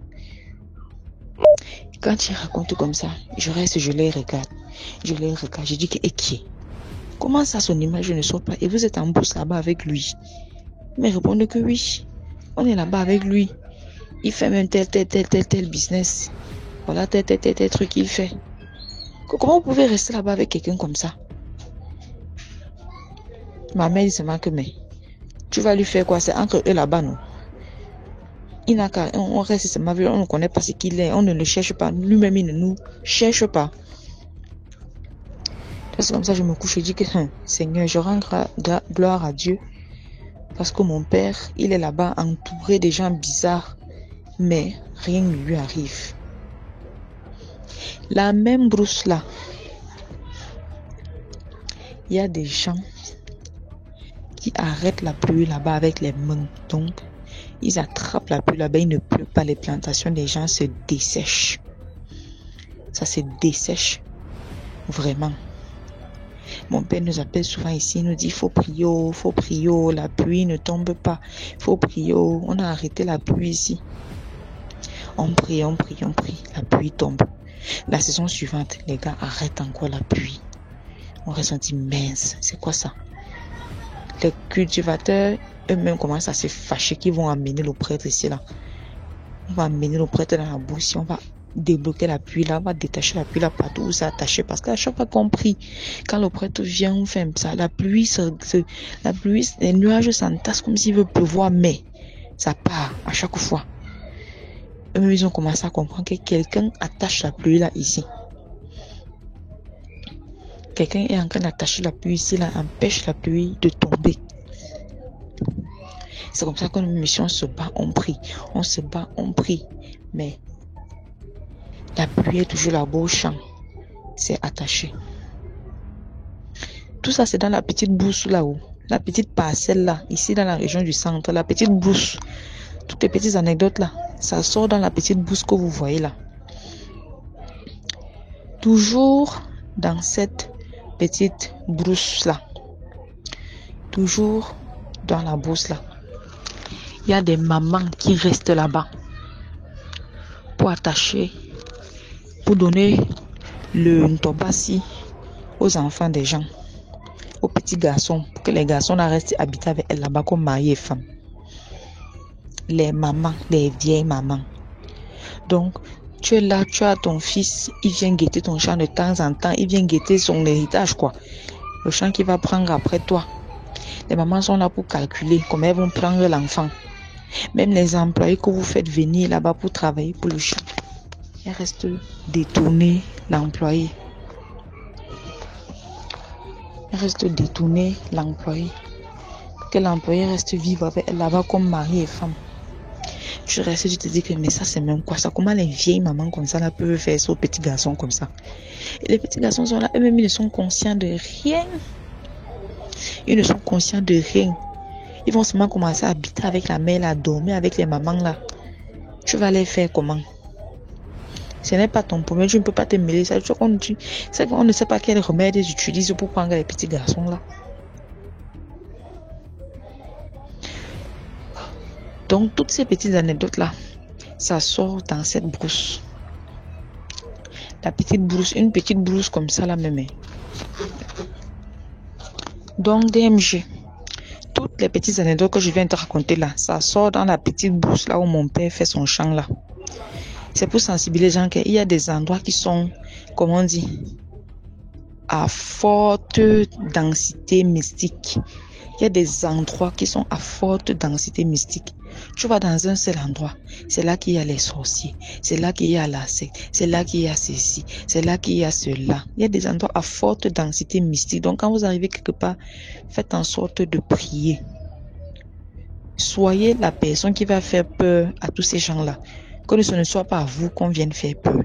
Quand il raconte comme ça, je les regarde. Je dis que qui? Comment ça, son image ne sort pas? Et vous êtes en bourse là-bas avec lui? Mais répondez que oui. On est là-bas avec lui. Il fait même tel business. Voilà tel truc qu'il fait. Comment vous pouvez rester là-bas avec quelqu'un comme ça? Ma mère dit seulement que mais tu vas lui faire quoi? C'est entre eux là-bas, non? Il n'a qu'à, on reste seulement avec lui, on ne connaît pas ce qu'il est, on ne le cherche pas. Lui-même, il ne nous cherche pas. C'est comme ça que je me couche et dis que Seigneur, je rends gloire à Dieu parce que mon père, il est là-bas entouré de gens bizarres, mais rien ne lui arrive. La même brousse là, il y a des gens qui arrêtent la pluie là-bas avec les mains. Donc, ils attrapent la pluie là-bas, il ne pleut pas, les plantations des gens se dessèchent. Ça se dessèche vraiment. Mon père nous appelle souvent ici, il nous dit, faut prier, la pluie ne tombe pas. Faut prier, on a arrêté la pluie ici. On prie, la pluie tombe. La saison suivante, les gars arrêtent encore la pluie. On ressentit mince, c'est quoi ça? Les cultivateurs eux-mêmes commencent à se fâcher qu'ils vont amener le prêtre ici là. On va amener le prêtre dans la bourse, on va débloquer la pluie là, on va détacher la pluie là partout où c'est attaché, parce qu'à chaque fois qu'on prie, quand le prêtre vient, on fait ça, la pluie, les nuages s'entassent comme s'il veut pleuvoir, mais ça part à chaque fois. Eux-mêmes, ils ont commencé à comprendre que quelqu'un attache la pluie là ici. Quelqu'un est en train d'attacher la pluie ici là, empêche la pluie de tomber. C'est comme ça que nos missions se bat, on prie. On se bat, on prie. Mais la pluie est toujours là-bas au champ. C'est attaché. Tout ça, c'est dans la petite brousse là-haut. La petite parcelle là, ici dans la région du centre. La petite brousse. Toutes les petites anecdotes là, ça sort dans la petite brousse que vous voyez là. Toujours dans cette petite brousse là. Toujours dans la brousse là. Il y a des mamans qui restent là-bas pour attacher, pour donner le ntobassi aux enfants des gens, aux petits garçons, pour que les garçons restent habiter avec elles là-bas comme mari et femme. Les mamans, les vieilles mamans. Donc, tu es là, tu as ton fils, il vient guetter ton champ de temps en temps, il vient guetter son héritage, quoi. Le champ qu'il va prendre après toi. Les mamans sont là pour calculer comment elles vont prendre l'enfant. Même les employés que vous faites venir là-bas pour travailler pour le champ, elles restent détourner l'employé. Elles restent détourner l'employé. Pour que l'employé reste vivre avec elle là-bas comme mari et femme. Tu restes, tu te dis que mais ça c'est même quoi ça? Comment les vieilles mamans comme ça là peuvent faire ça aux petits garçons comme ça? Et les petits garçons sont là, eux-mêmes ils ne sont conscients de rien. Ils ne sont conscients de rien. Ils vont seulement commencer à habiter avec la mère, à dormir avec les mamans là. Tu vas les faire comment? Ce n'est pas ton problème, tu ne peux pas te mêler. C'est qu'on ne sait pas quel remède ils utilisent pour prendre les petits garçons là. Donc toutes ces petites anecdotes là, ça sort dans cette brousse. La petite brousse, une petite brousse comme ça là même. Donc DMG. Toutes les petites anecdotes que je viens de te raconter là, ça sort dans la petite brousse là où mon père fait son champ là. C'est pour sensibiliser les gens qu'il y a des endroits qui sont, comment on dit, à forte densité mystique. Il y a des endroits qui sont à forte densité mystique. Tu vas dans un seul endroit, c'est là qu'il y a les sorciers, c'est là qu'il y a la secte, c'est là qu'il y a ceci, c'est là qu'il y a cela. Il y a des endroits à forte densité mystique. Donc quand vous arrivez quelque part, faites en sorte de prier. Soyez la personne qui va faire peur à tous ces gens-là. Que ce ne soit pas à vous qu'on vienne faire peur.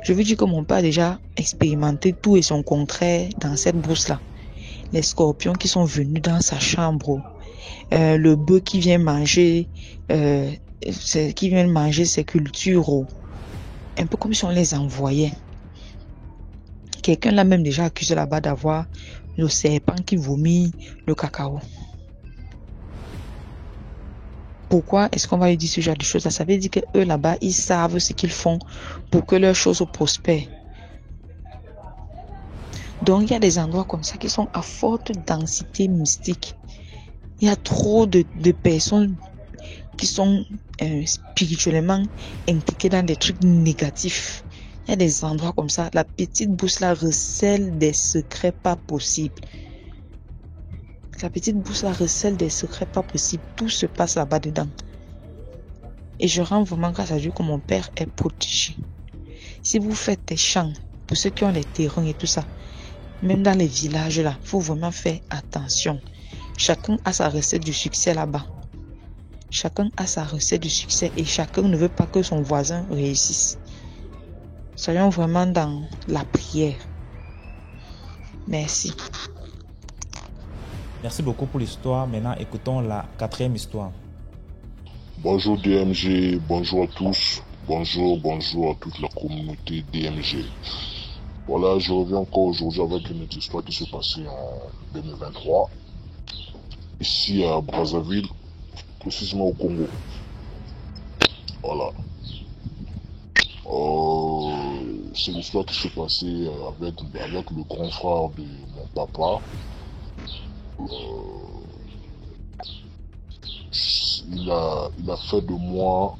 Je veux dire que mon père a déjà expérimenté tout et son contraire dans cette brousse-là. Les scorpions qui sont venus dans sa chambre, le bœuf qui vient manger, ses cultures, un peu comme si on les envoyait. Quelqu'un l'a même déjà accusé là-bas d'avoir le serpent qui vomit le cacao. Pourquoi est-ce qu'on va lui dire ce genre de choses? Ça veut dire que eux là-bas, ils savent ce qu'ils font pour que leurs choses prospèrent. Donc il y a des endroits comme ça qui sont à forte densité mystique. Il y a trop de personnes qui sont spirituellement impliquées dans des trucs négatifs. Il y a des endroits comme ça. La petite bourse là recèle des secrets pas possibles. La petite bourse là recèle des secrets pas possibles. Tout se passe là-bas dedans. Et je rends vraiment grâce à Dieu que mon père est protégé. Si vous faites des champs, pour ceux qui ont les terrains et tout ça, même dans les villages là, il faut vraiment faire attention. Chacun a sa recette du succès là-bas. Chacun a sa recette du succès et chacun ne veut pas que son voisin réussisse. Soyons vraiment dans la prière. Merci. Merci beaucoup pour l'histoire. Maintenant, écoutons la 4e histoire. Bonjour DMG, bonjour à tous. Bonjour à toute la communauté DMG. Voilà, je reviens encore aujourd'hui avec une autre histoire qui s'est passée en 2023, ici à Brazzaville, précisément au Congo. Voilà. C'est l'histoire qui s'est passée avec le grand frère de mon papa. Il a fait de moi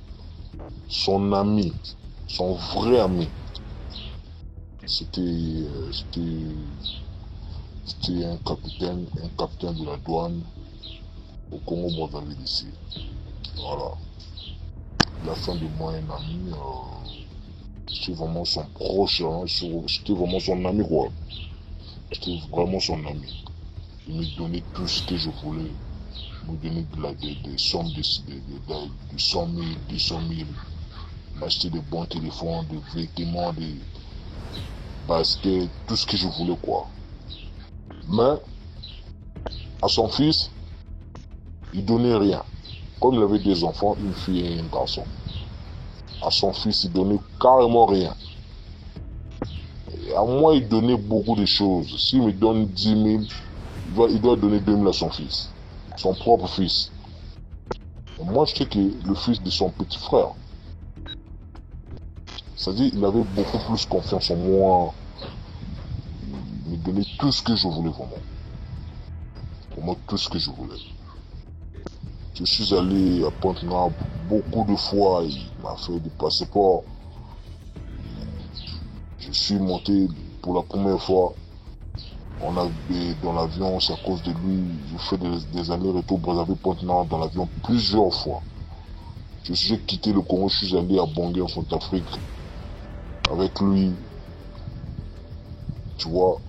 son ami, son vrai ami. C'était un capitaine de la douane au Congo-Brazzaville ici. Voilà. Il a fait de moi un ami. J'étais vraiment son proche, hein, j'étais vraiment son ami, quoi. J'étais vraiment son ami. Il me donnait tout ce que je voulais. Il me donnait des sommes de 100 000, 200 000. Il m'achetait des bons téléphones, des vêtements, des baskets, tout ce que je voulais, quoi. Mais, à son fils, il donnait rien. Comme il avait des enfants, une fille et un garçon. À son fils, il donnait carrément rien. Et à moi, il donnait beaucoup de choses. S'il me donne 10 000, il doit donner 2 000 à son fils. Son propre fils. Et moi, je sais que le fils de son petit frère. C'est-à-dire, il avait beaucoup plus confiance en moi. Il me donnait tout ce que je voulais, vraiment. Vraiment tout ce que je voulais. Je suis allé à Pointe-Noire beaucoup de fois. Il m'a fait des passeports. Je suis monté pour la première fois. On a dans l'avion, c'est à cause de lui. J'ai fait des allers-retours Brazzaville-Pointe-Noire dans l'avion plusieurs fois. J'ai quitté le Congo, je suis allé à Bangui en Centrafrique avec lui. Tu vois.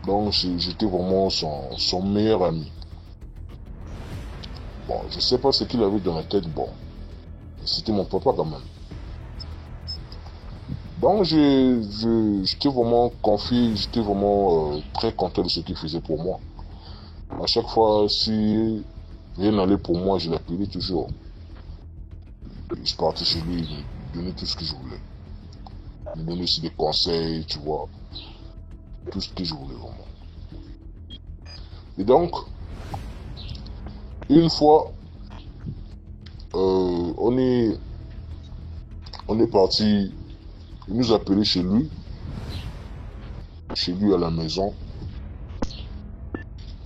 Donc j'étais vraiment son meilleur ami. Bon, je sais pas ce qu'il avait dans la tête, bon. C'était mon papa quand même. Donc j'étais vraiment confié, j'étais vraiment très content de ce qu'il faisait pour moi. À chaque fois, si rien n'allait pour moi, je l'appelais toujours. Je partais chez lui, il me donnait tout ce que je voulais. Il me donnait aussi des conseils, tu vois. Tout ce que je voulais vraiment. Et donc, une fois, on est parti, il nous a appelé chez lui à la maison.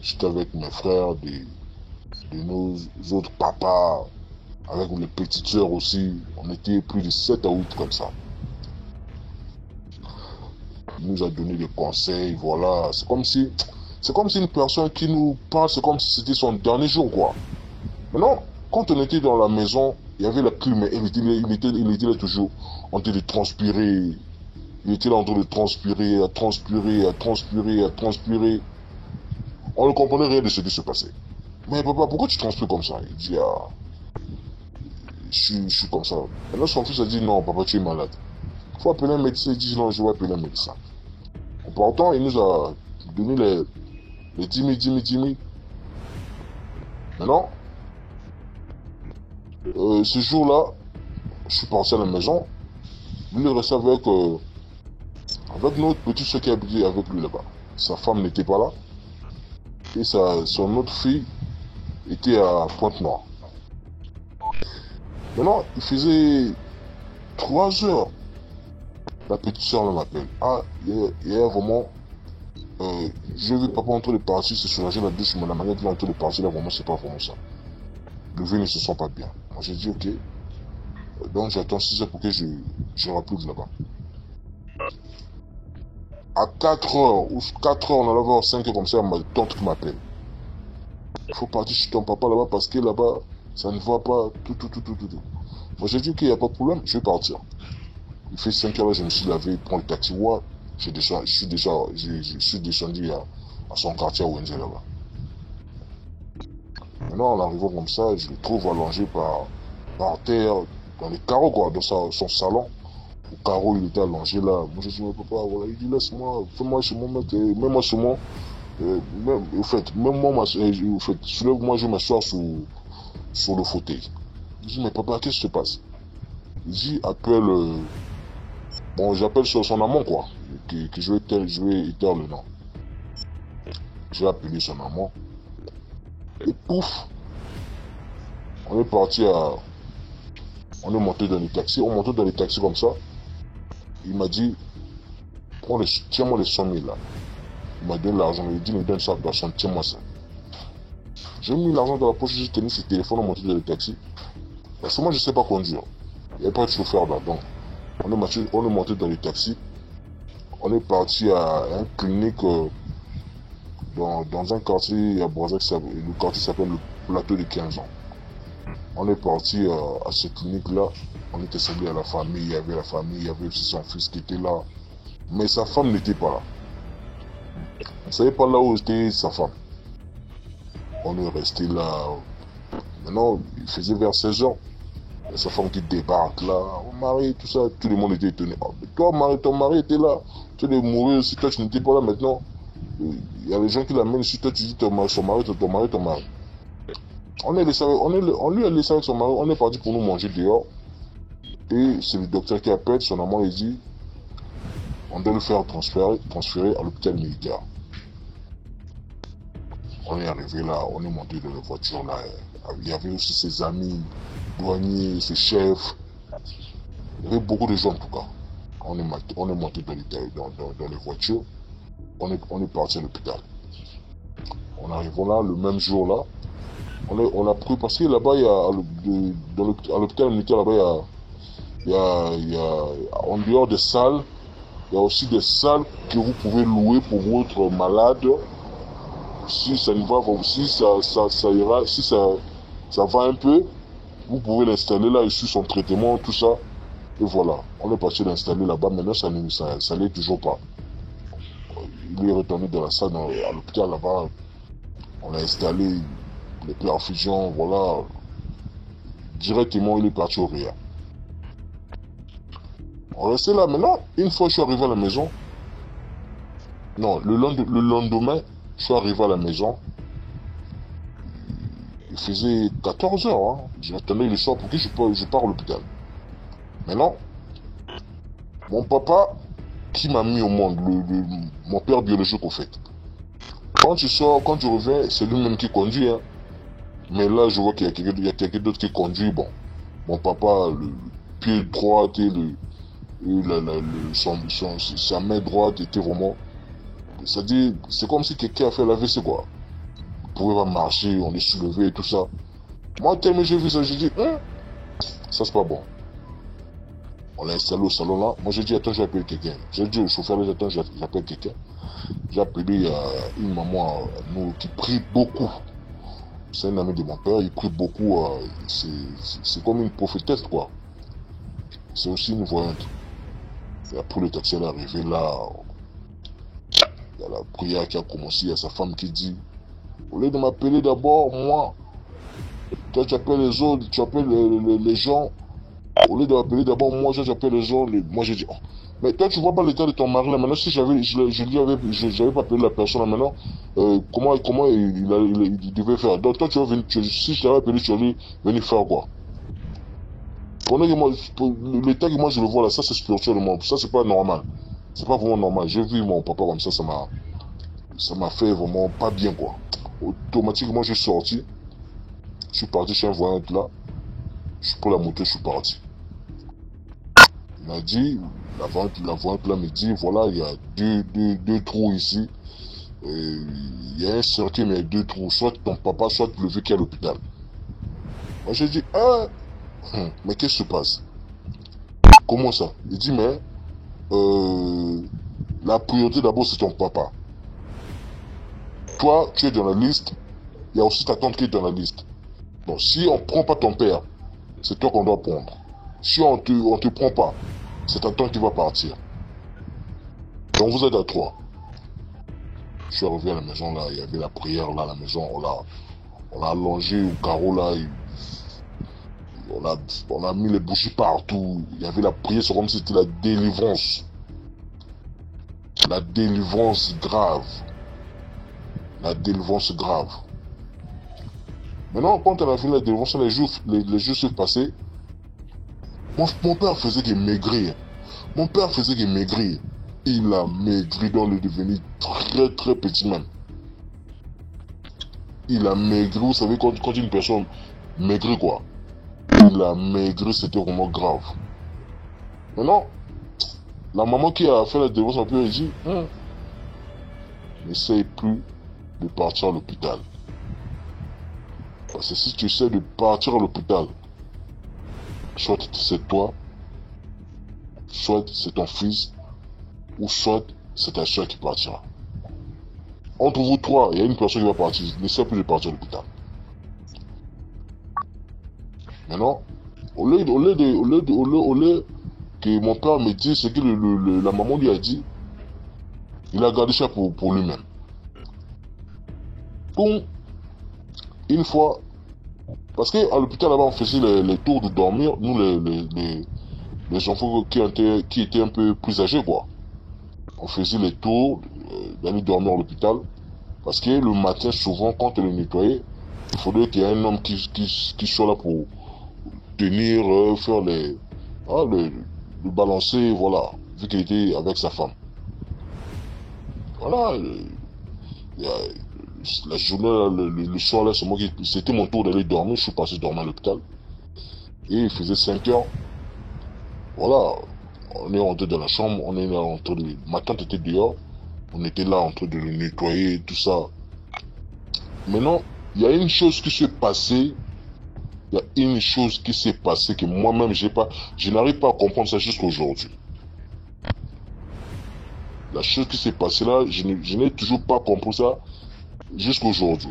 J'étais avec mes frères, de nos autres papas, avec les petites sœurs aussi. On était plus de 7 à 8 comme ça. Il nous a donné des conseils, voilà. C'est comme si une personne qui nous parle, c'est comme si c'était son dernier jour, quoi. Maintenant, quand on était dans la maison, il y avait la clim, mais il était là toujours en train de transpirer. Il était là en train de transpirer, à transpirer. On ne comprenait rien de ce qui se passait. Mais papa, pourquoi tu transpires comme ça? Il dit, ah, je suis comme ça. Maintenant, son fils a dit, non, papa, tu es malade. Il faut appeler un médecin. Il dit, non, je vais appeler un médecin. En partant, il nous a donné les 10 000. Maintenant, ce jour-là, je suis parti à la maison. Lui, il restait avec notre petit soeur qui habitait avec lui là-bas. Sa femme n'était pas là. Et son autre fille était à Pointe-Noire. Maintenant, il faisait 3 heures. La petite soeur m'appelle. Ah, hier vraiment, je veux papa en train de partir, se soulager la douche, mais la manière de en train de partir là, vraiment, c'est pas vraiment ça. Le vieux ne se sent pas bien. Moi, j'ai dit, ok. Donc, j'attends 6 heures pour que je rappelle de là-bas. À 4 heures, ou 4 heures, on allait voir 5 heures comme ça, ma tante qui m'appelle. Il faut partir chez ton papa là-bas parce que là-bas, ça ne va pas, tout. Moi, j'ai dit, ok, il n'y a pas de problème, je vais partir. Il fait 5 heures là, je me suis lavé, prends le taxi, je suis descendu à son quartier à Wenzel là-bas. Maintenant, en arrivant comme ça, je le trouve allongé par terre, dans les carreaux, quoi, dans son salon. Au carreau, il était allongé là. Moi, je dis, mais papa, voilà, il dit, laisse-moi, fais-moi chez moi, mets-moi chez moi. Soulève-moi, je vais m'asseoir sur le fauteuil. Je dis, mais papa, qu'est-ce qui se passe? Il dit, appelle, bon, j'appelle sur son amant, quoi. que je vais éteindre le nom. J'ai appelé sa maman. Et pouf, on est parti à... On est monté dans les taxis. On montait dans les taxis comme ça. Il m'a dit, tiens-moi les 100 000 là. Il m'a donné l'argent. Il dit, me donne ça à personne, tiens-moi ça. J'ai mis l'argent dans la poche, j'ai tenu ce téléphone, on est monté dans les taxis. Parce que moi, je ne sais pas conduire. Il n'y a pas de chauffeur là. Donc, on est monté dans les taxis. On est parti à une clinique dans un quartier à Brazzaville. Le quartier s'appelle le Plateau de 15 ans. On est parti à cette clinique-là. On était salué à la famille. Il y avait la famille, il y avait aussi son fils qui était là. Mais sa femme n'était pas là. On ne savait pas là où était sa femme. On est resté là. Maintenant, il faisait vers 16 h. Sa femme qui débarque là, oh, mari, tout ça, tout le monde était étonné. Oh, mais toi, Marie, ton mari était là. Tu es mourir si toi tu n'étais pas là maintenant. Il y a des gens qui l'amènent, si toi tu dis ton mari. On lui a laissé avec son mari, on est parti pour nous manger dehors. Et c'est le docteur qui appelle, son amant il dit, on doit le faire transférer à l'hôpital militaire. On est arrivé là, on est monté dans la voiture là. Il y avait aussi ses amis, douaniers, ses chefs. Il y avait beaucoup de gens en tout cas. On est monté dans les voitures. On est parti à l'hôpital. En arrivant là, le même jour là, on a pris, parce que là-bas, à l'hôpital militaire, là-bas, il y a, en dehors des salles, il y a aussi des salles que vous pouvez louer pour votre malade. Si ça ne va pas, si ça ira, si ça va un peu, vous pouvez l'installer là, ici son traitement, tout ça. Et voilà, on est parti l'installer là-bas, maintenant ça n'allait toujours pas. Il est retourné dans la salle, à l'hôpital là-bas. On a installé les perfusions, voilà. Directement, il est parti au RIA. On restait là. Maintenant, une fois je suis arrivé à la maison, non, le lendemain, je suis arrivé à la maison. Il faisait 14 h. Hein. J'attendais le soir pour que je parte à l'hôpital. Maintenant, mon papa, qui m'a mis au monde, mon père biologique au fait. Quand tu sors, quand tu reviens, c'est lui-même qui conduit. Hein. Mais là, je vois qu'il y a quelqu'un d'autre qui conduit. Bon, mon papa, le pied droit et sa main droite était vraiment... C'est-à-dire, c'est comme si quelqu'un a fait l'AVC quoi. Il pouvait pas marcher, on est soulevé et tout ça. Moi, tellement j'ai vu ça, j'ai dit, ça c'est pas bon. On l'a installé au salon là. Moi j'ai dit, attends, je vais appeler quelqu'un. J'ai dit au chauffeur, attends, j'appelle quelqu'un. J'ai appelé une maman nous, qui prie beaucoup. C'est un ami de mon père, il prie beaucoup. C'est comme une prophétesse quoi. C'est aussi une voyante. Et après le taxi est arrivé là. Il y a la prière qui a commencé, il y a sa femme qui dit, au lieu de m'appeler d'abord, moi, toi tu appelles les autres, tu appelles les gens. Au lieu de m'appeler d'abord, moi j'appelle les gens. Moi j'ai dit, oh, mais toi tu vois pas l'état de ton mari là. Maintenant si j'avais pas appelé la personne là maintenant, comment il devait faire. Donc toi tu vas venir, si je t'avais appelé, tu allais venir faire quoi? Pendant que moi, l'état que moi je le vois là, ça c'est spirituellement, ça c'est pas normal. C'est pas vraiment normal. J'ai vu mon papa comme ça m'a fait vraiment pas bien quoi. Automatiquement j'ai sorti. Je suis parti chez un voyant là. Je suis pris la moto, je suis parti. Il m'a dit, la voyante là me dit, voilà, il y a deux trous ici. Il y a un circuit, mais il y a deux trous. Soit ton papa, soit le vieux qui est à l'hôpital. Moi j'ai dit, mais qu'est-ce qui se passe? Comment ça? Il dit, mais la priorité d'abord c'est ton papa. Toi, tu es dans la liste. Il y a aussi ta tante qui est dans la liste. Donc si on prend pas ton père, c'est toi qu'on doit prendre. Si on te prend pas, c'est ta tante qui va partir. Donc vous êtes à 3. Je suis arrivé à la maison là, il y avait la prière là à la maison, on a allongé au carreau là, on a mis les bougies partout, il y avait la prière, c'est comme si c'était la délivrance. La délivrance grave. La délivrance grave. Maintenant, quand on a fini la délivrance, les jours se passaient. Mon père faisait que maigrir. Mon père faisait que maigrir. il a maigri, donc il est devenu très très petit même. Il a maigri, vous savez, quand une personne maigrit quoi, il a maigri, c'était vraiment grave. Maintenant, la maman qui a fait la divorce un peu, elle dit, n'essaye plus de partir à l'hôpital. Parce que si tu essaies de partir à l'hôpital, soit c'est toi, soit c'est ton fils, ou soit c'est ta soeur qui partira. Entre vous trois, il y a une personne qui va partir. N'essaie plus de partir à l'hôpital. Maintenant, au lieu que mon père me dise ce que la maman lui a dit, il a gardé ça pour lui-même. Donc, une fois, parce qu'à l'hôpital là-bas on faisait les tours de dormir, nous les enfants qui étaient un peu plus âgés quoi. On faisait les tours d'aller dormir à l'hôpital, parce que le matin souvent quand on le nettoyait, il faudrait qu'il y ait un homme qui soit là pour tenir, faire le balancer, voilà, vu qu'il était avec sa femme. Voilà, la journée, le soir là, c'était mon tour d'aller dormir, je suis passé dormir à l'hôpital. Et il faisait 5 heures. Voilà, on est rentré dans la chambre, on est là en train de... Ma tante était dehors, on était là en train de le nettoyer, tout ça. Maintenant, il y a une chose qui s'est passée, que moi-même je n'arrive pas à comprendre ça jusqu'à aujourd'hui. La chose qui s'est passée là, je n'ai toujours pas compris ça jusqu'à aujourd'hui.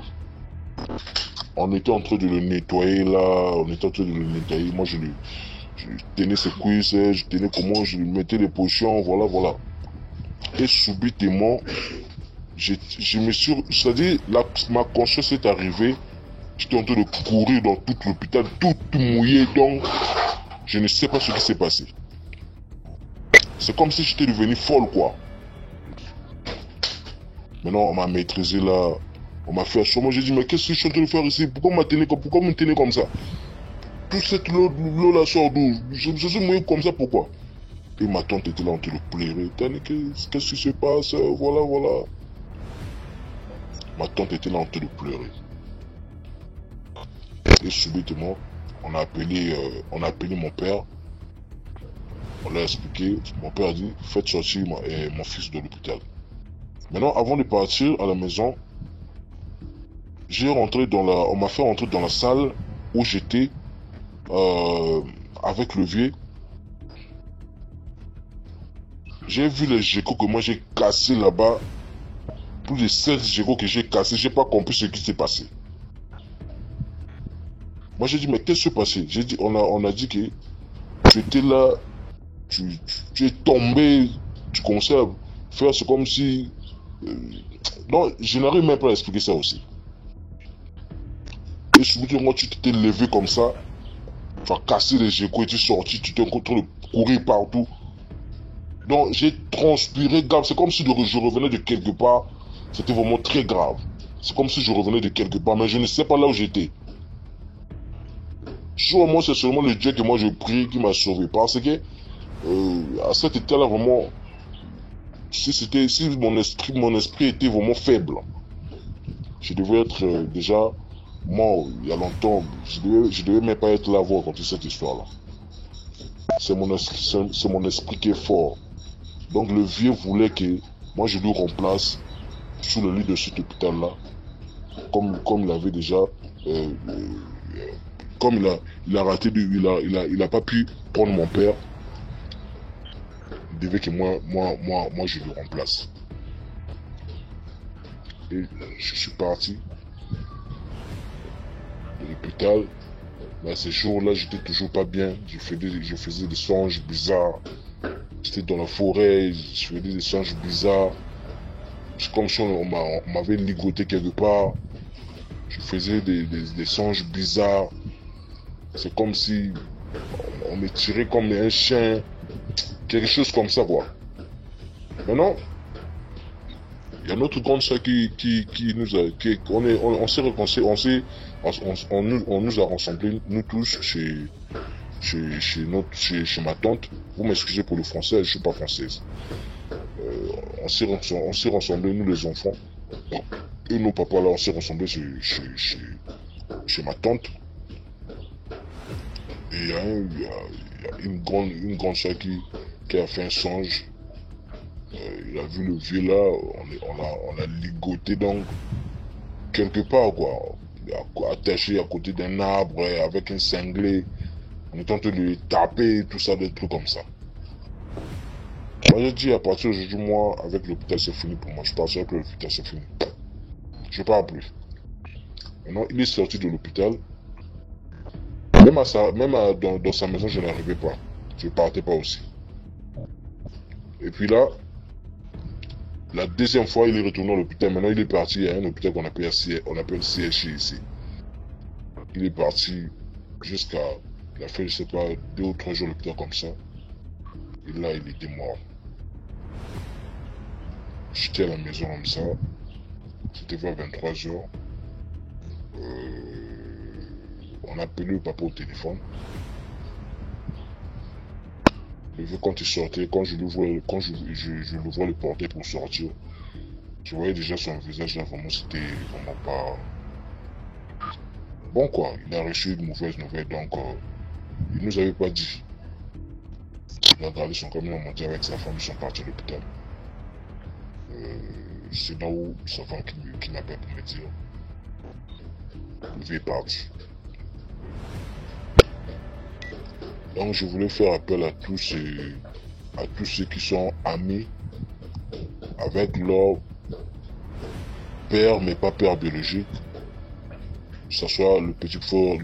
On était en train de le nettoyer là, moi je tenais ses cuisses, je tenais comment, je lui mettais les potions, voilà. Et subitement, je me suis, c'est-à-dire, ma conscience est arrivée, j'étais en train de courir dans tout l'hôpital, tout mouillé, donc, je ne sais pas ce qui s'est passé. C'est comme si j'étais devenu folle, quoi. Maintenant, on m'a maîtrisé là, on m'a fait assommage, j'ai dit, mais qu'est-ce que je suis en train de faire ici? Pourquoi me tenir comme ça? Toute cette l'eau là sort d'où? Je suis mouillé comme ça, pourquoi? Et ma tante était là en train de pleurer. Qu'est-ce qui se passe? Voilà. Ma tante était là en train de pleurer. Et subitement, on a appelé mon père. On l'a expliqué. Mon père a dit, faites sortir mon fils de l'hôpital. Maintenant, avant de partir à la maison, on m'a fait rentrer dans la salle où j'étais avec le vieux. J'ai vu les geckos que moi j'ai cassés là-bas. Plus de 16 geckos que j'ai cassés, j'ai pas compris ce qui s'est passé. Moi j'ai dit, mais qu'est-ce qui s'est passé? J'ai dit, on a dit que tu étais là, tu es tombé, tu commençais à faire, c'est comme si... Non, je n'arrive même pas à expliquer ça aussi. Et surtout, moi, tu t'étais levé comme ça, tu as cassé les geckos et tu es sorti, tu t'es en train de courir partout. Donc, j'ai transpiré, grave. C'est comme si je revenais de quelque part. C'était vraiment très grave. C'est comme si je revenais de quelque part, mais je ne sais pas là où j'étais. Sur moi, c'est seulement le Dieu que moi je prie qui m'a sauvé. Parce que, à cet état-là, vraiment, si mon esprit était vraiment faible, je devais être déjà mort il y a longtemps. Je devais même pas être là pour raconter cette histoire-là. C'est mon esprit qui est fort. Donc le vieux voulait que moi je lui remplace sous le lit de cet hôpital-là, comme il avait déjà, comme il a raté, il a pas pu prendre mon père. Il devait que moi je le remplace. Et je suis parti de l'hôpital. Mais ces jours-là, j'étais toujours pas bien. Je faisais des songes bizarres. J'étais dans la forêt, je faisais des songes bizarres. C'est comme si on m'avait ligoté quelque part. Je faisais des songes bizarres. C'est comme si on me tirait comme un chien. Quelque chose comme ça, quoi. Maintenant, il y a notre grande soeur qui nous a... on s'est réconcilié, on nous a rassemblés, nous tous, chez ma tante. Vous m'excusez pour le français, je suis pas française. on s'est rassemblés, nous les enfants. Et nos papas là, on s'est rassemblés chez ma tante. Et il y a une grande soeur qui a fait un songe. Il a vu le vieux là, on a ligoté donc quelque part quoi, attaché à côté d'un arbre avec un cinglé. On est en train de lui taper, tout ça, des trucs comme ça. Moi j'ai dit à partir d'aujourd'hui, moi avec l'hôpital c'est fini pour moi, je pense que l'hôpital c'est fini. Je pars plus. Maintenant il est sorti de l'hôpital. Même dans sa maison je n'arrivais pas. Je partais pas aussi. Et puis là, la deuxième fois il est retourné à l'hôpital. Maintenant il est parti à un hôpital qu'on appelle CHI ici. Il est parti jusqu'à, il a fait je sais pas 2 ou 3 jours à l'hôpital comme ça. Et là il était mort. J'étais à la maison comme ça. C'était vers 23h. On a appelé le papa au téléphone. Et vu quand il sortait, quand je l'ouvrais le portail pour sortir, je voyais déjà son visage là, vraiment c'était vraiment pas bon quoi. Il a reçu une mauvaise nouvelle donc il nous avait pas dit. Il a gardé son camion, monté avec sa femme, ils sont partis à l'hôpital. C'est là où sa femme qui m'appelle pour me dire le vieux est parti. Donc je voulais faire appel à tous ceux qui sont amis avec leur père mais pas père biologique. Que ce soit le petit frère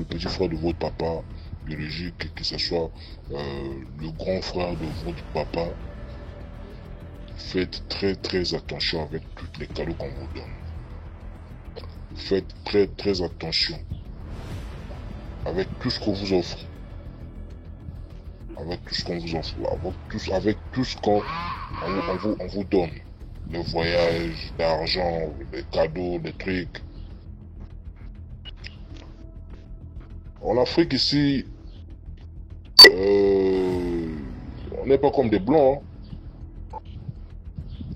de votre papa biologique, que ce soit le grand frère de votre papa. Faites très attention avec tous les cadeaux qu'on vous donne. Faites très attention avec tout ce qu'on vous offre. Avec tout ce qu'on vous offre, avec tout ce qu'on vous donne. Les voyages, l'argent, les cadeaux, les trucs. En Afrique ici, on n'est pas comme des blancs. Hein.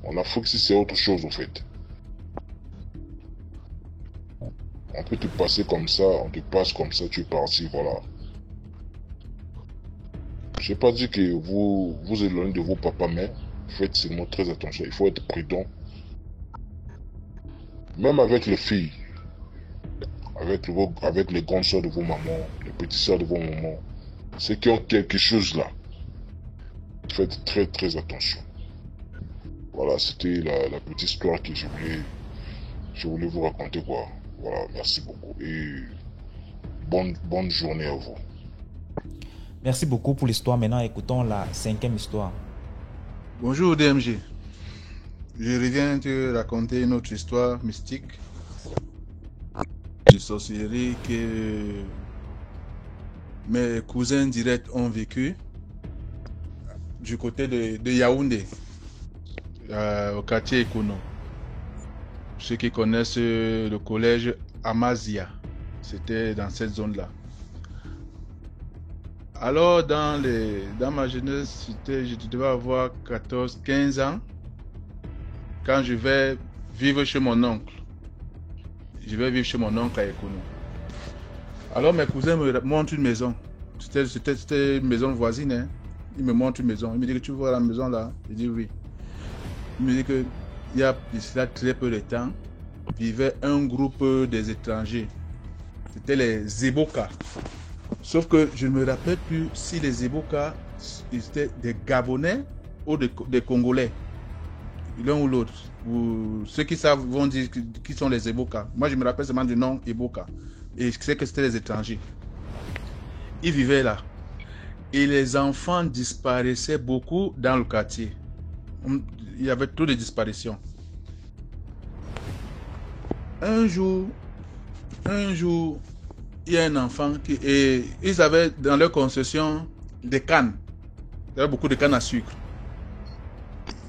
En Afrique ici c'est autre chose en fait. On peut te passer comme ça, on te passe comme ça, tu es parti, voilà. Je n'ai pas dit que vous éloignez de vos papas, mais faites seulement très attention. Il faut être prudent. Même avec les filles, avec les grandes soeurs de vos mamans, les petites soeurs de vos mamans, ceux qui ont quelque chose là, faites très attention. Voilà, c'était la petite histoire que je voulais vous raconter quoi. Voilà, merci beaucoup et bonne journée à vous. Merci beaucoup pour l'histoire. Maintenant, écoutons la 5e histoire. Bonjour DMG. Je reviens te raconter une autre histoire mystique de sorcellerie que mes cousins directs ont vécu du côté de Yaoundé, au quartier Ekono. Ceux qui connaissent le collège Amazia, c'était dans cette zone-là. Alors, dans ma jeunesse, je devais avoir 14-15 ans quand je vais vivre chez mon oncle. Je vais vivre chez mon oncle à Ekono. Alors, mes cousins me montrent une maison. C'était une maison voisine. Hein. Ils me montrent une maison. Ils me disent que tu vois la maison là. Je dis oui. Ils me disent qu'il y a très peu de temps, vivait un groupe des étrangers. C'était les Zeboka. Sauf que je ne me rappelle plus si les Zeboka étaient des Gabonais ou des Congolais. L'un ou l'autre. Ceux qui savent vont dire qui sont les Zeboka. Moi, je me rappelle seulement du nom Eboka. Et je sais que c'était les étrangers. Ils vivaient là. Et les enfants disparaissaient beaucoup dans le quartier. Il y avait trop de disparitions. Un jour, il y a un enfant et ils avaient dans leur concession des cannes. Il y avait beaucoup de cannes à sucre.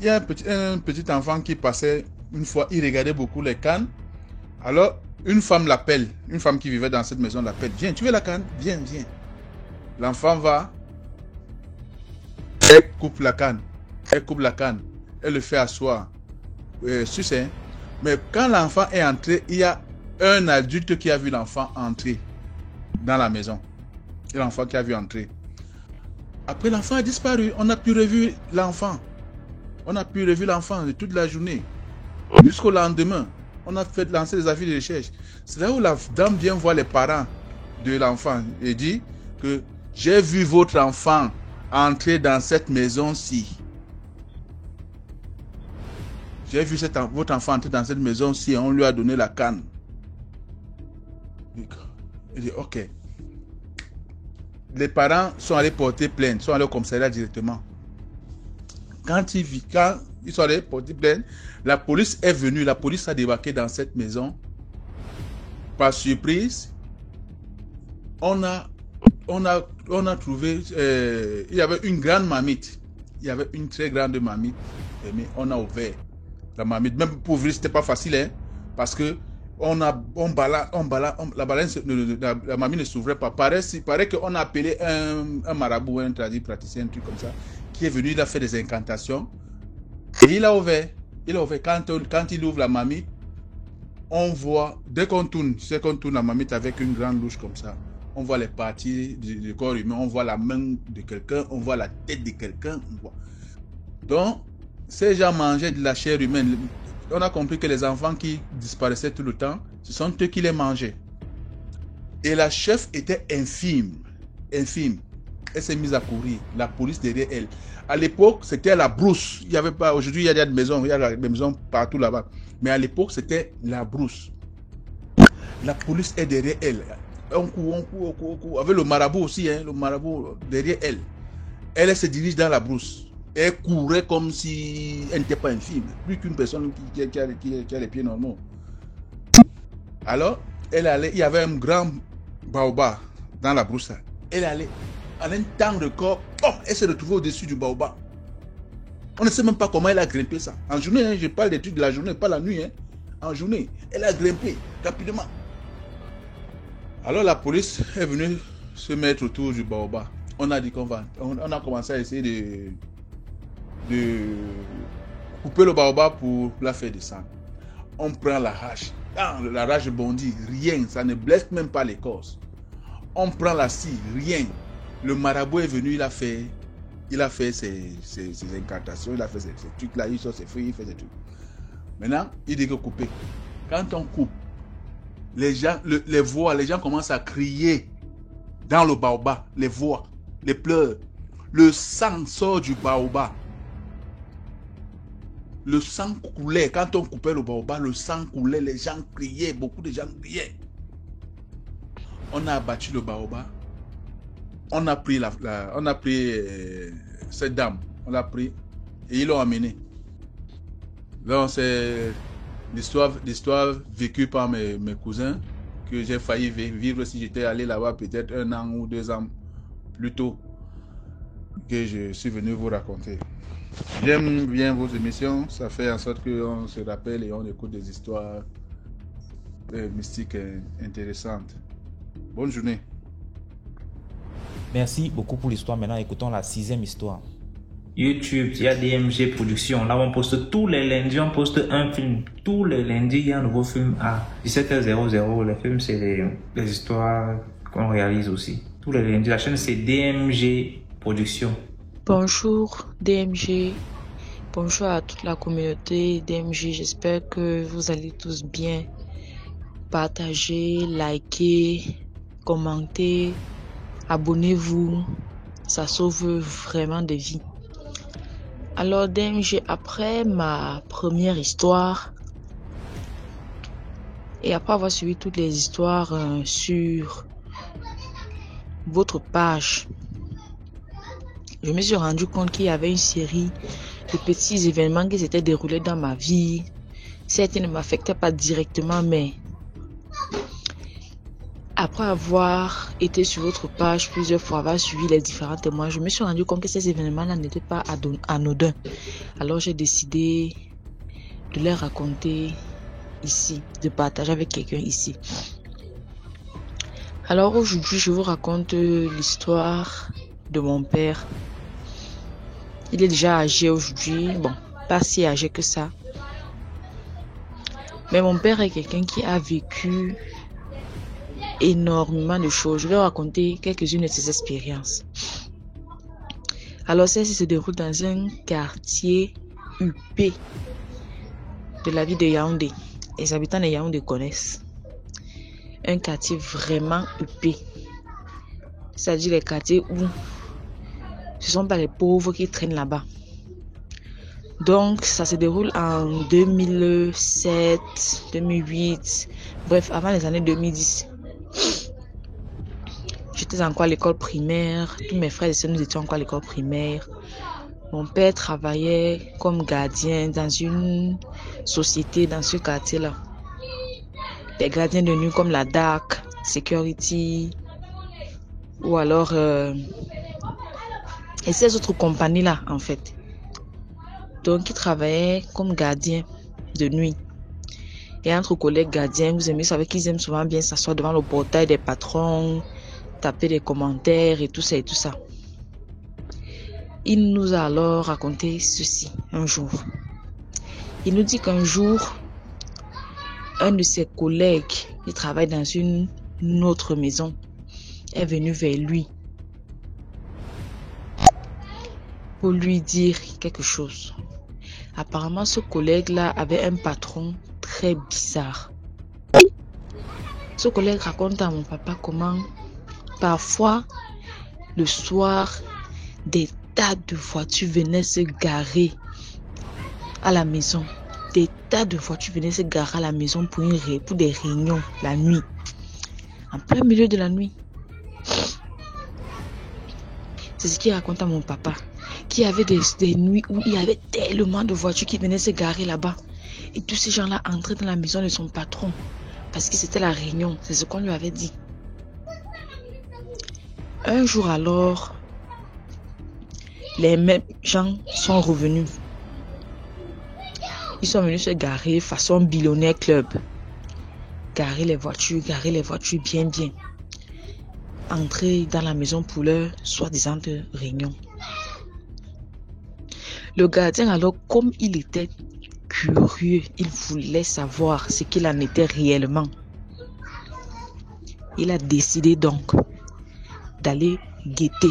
Il y a un petit enfant qui passait une fois, il regardait beaucoup les cannes. Alors, une femme l'appelle, une femme qui vivait dans cette maison l'appelle. Viens, tu veux la canne? Viens. L'enfant va, elle coupe la canne, elle le fait asseoir. sus, hein. Mais quand l'enfant est entré, il y a un adulte qui a vu l'enfant entrer dans la maison. Et l'enfant qui a vu entrer. Après, l'enfant a disparu. On n'a plus revu l'enfant. On n'a plus revu l'enfant de toute la journée. Jusqu'au lendemain, on a fait lancer des avis de recherche. C'est là où la dame vient voir les parents de l'enfant et dit que j'ai vu votre enfant entrer dans cette maison-ci. J'ai vu votre enfant entrer dans cette maison-ci et on lui a donné la canne. Il dit ok. Les parents sont allés porter plainte, sont allés au commissariat directement. Quand ils sont allés porter plainte, la police est venue, la police a débarqué dans cette maison. Par surprise, on a trouvé, il y avait une grande marmite. Il y avait une très grande marmite, mais on a ouvert la marmite. Même pour ouvrir, c'était pas facile, hein, parce que la marmite ne s'ouvrait pas. Il paraît qu'on a appelé un marabout, un praticien, un truc comme ça, qui est venu, il a fait des incantations et il a ouvert. Quand il ouvre la marmite, on voit, dès qu'on tourne la marmite avec une grande louche comme ça, on voit les parties du corps humain, on voit la main de quelqu'un, on voit la tête de quelqu'un. Donc, ces gens mangeaient de la chair humaine. On a compris que les enfants qui disparaissaient tout le temps, ce sont eux qui les mangeaient. Et la chef était infime. Elle s'est mise à courir. La police derrière elle. À l'époque, c'était la brousse. Il y avait pas. Aujourd'hui, il y a des maisons. Il y a des maisons partout là-bas. Mais à l'époque, c'était la brousse. La police est derrière elle. On court. Avec le marabout aussi, hein, le marabout derrière elle. Elle se dirige dans la brousse. Elle courait comme si elle n'était pas infime. Plus qu'une personne qui a les pieds normaux. Alors, elle allait. Il y avait un grand baobab dans la brousse. Elle allait. En un temps de corps, elle s'est retrouvée au-dessus du baobab. On ne sait même pas comment elle a grimpé ça. En journée, hein, je parle des trucs de la journée, pas la nuit. Hein. En journée, elle a grimpé rapidement. Alors la police est venue se mettre autour du baobab. On a dit qu'on va. On a commencé à essayer de couper le baobab pour la faire descendre. On prend la hache. La rage bondit, rien, ça ne blesse même pas l'écorce. On prend la scie, rien. Le marabout est venu, il a fait ses incantations, il a fait ces trucs-là, il sort ses feuilles, il fait des trucs. Maintenant, il dit que couper. Quand on coupe, les gens commencent à crier dans le baobab, les voix, les pleurs. Le sang sort du baobab. Le sang coulait. Quand on coupait le baobab, le sang coulait. Les gens criaient. Beaucoup de gens criaient. On a abattu le baobab. On a pris cette dame. On l'a pris et ils l'ont amenée. Donc c'est l'histoire vécue par mes cousins que j'ai failli vivre si j'étais allé là-bas peut-être 1 an ou 2 ans plus tôt, que je suis venu vous raconter. J'aime bien vos émissions, ça fait en sorte qu'on se rappelle et on écoute des histoires mystiques intéressantes. Bonne journée. Merci beaucoup pour l'histoire. Maintenant, écoutons la 6e histoire. YouTube, il y a DMG Productions. Là, on poste tous les lundis, on poste un film. Tous les lundis, il y a un nouveau film à 17h00. Le film, c'est les histoires qu'on réalise aussi. Tous les lundis. La chaîne, c'est DMG Productions. Bonjour DMG, bonjour à toute la communauté DMG, j'espère que vous allez tous bien. Partagez, likez, commentez, abonnez-vous, ça sauve vraiment des vies. Alors DMG, après ma première histoire et après avoir suivi toutes les histoires sur votre page, je me suis rendu compte qu'il y avait une série de petits événements qui s'étaient déroulés dans ma vie. Certes, ils ne m'affectaient pas directement, mais après avoir été sur votre page plusieurs fois, avoir suivi les différents témoins, je me suis rendu compte que ces événements-là n'étaient pas anodins. Alors j'ai décidé de les raconter ici, de partager avec quelqu'un ici. Alors aujourd'hui, je vous raconte l'histoire de mon père. Il est déjà âgé aujourd'hui, bon, pas si âgé que ça. Mais mon père est quelqu'un qui a vécu énormément de choses. Je vais raconter quelques-unes de ses expériences. Alors, celle-ci se déroule dans un quartier huppé de la ville de Yaoundé. Les habitants de Yaoundé connaissent. Un quartier vraiment huppé. C'est-à-dire les quartiers où ce ne sont pas les pauvres qui traînent là-bas. Donc, ça se déroule en 2007, 2008, bref, avant les années 2010. J'étais encore à l'école primaire, tous mes frères et sœurs, nous étions encore à l'école primaire. Mon père travaillait comme gardien dans une société dans ce quartier-là. Des gardiens de nuit comme la DAC, Security, ou alors et ces autres compagnies-là, en fait. Donc, il travaillait comme gardien de nuit. Et entre collègues gardiens, vous savez qu'ils aiment souvent bien s'asseoir devant le portail des patrons, taper des commentaires et tout ça et tout ça. Il nous a alors raconté ceci un jour. Il nous dit qu'un jour, un de ses collègues qui travaille dans une autre maison est venu vers lui pour lui dire quelque chose. Apparemment, ce collègue-là avait un patron très bizarre. Ce collègue raconte à mon papa comment parfois, le soir, des tas de voitures venaient se garer à la maison. Des tas de voitures venaient se garer à la maison pour des réunions la nuit. En plein milieu de la nuit. C'est ce qu'il raconte à mon papa. Qu'il y avait des nuits où il y avait tellement de voitures qui venaient se garer là-bas. Et tous ces gens-là entraient dans la maison de son patron. Parce que c'était la réunion. C'est ce qu'on lui avait dit. Un jour alors, les mêmes gens sont revenus. Ils sont venus se garer façon Billionaire Club. Garer les voitures bien. Entrer dans la maison pour leur soi-disant réunion. Le gardien alors, comme il était curieux, il voulait savoir ce qu'il en était réellement. Il a décidé donc d'aller guetter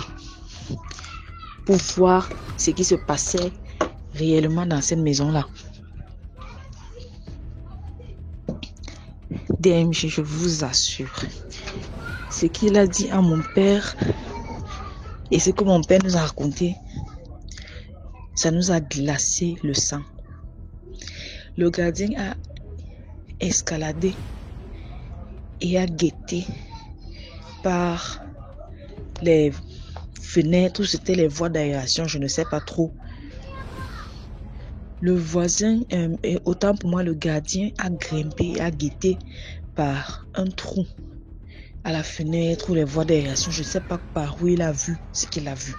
pour voir ce qui se passait réellement dans cette maison-là. DMG, je vous assure, ce qu'il a dit à mon père et ce que mon père nous a raconté, ça nous a glacé le sang. Le gardien a escaladé et a guetté par les fenêtres où c'était les voies d'aération, je ne sais pas trop. Le voisin, autant pour moi, le gardien a grimpé et a guetté par un trou à la fenêtre ou les voies d'aération. Je ne sais pas par où il a vu ce qu'il a vu.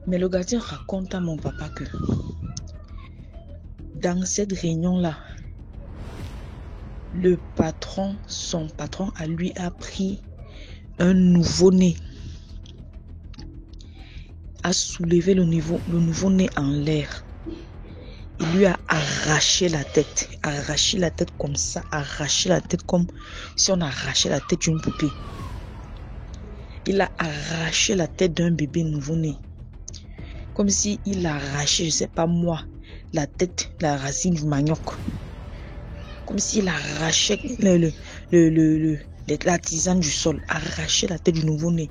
Mais le gardien raconte à mon papa que dans cette réunion-là, son patron à lui a pris un nouveau-né, a soulevé le nouveau-né en l'air. Il lui a arraché la tête comme ça, arraché la tête comme si on arrachait la tête d'une poupée. Il a arraché la tête d'un bébé nouveau-né. Comme si il arrachait, je sais pas moi, la tête, la racine du manioc. Comme s'il arrachait la tisane du sol, arrachait la tête du nouveau-né.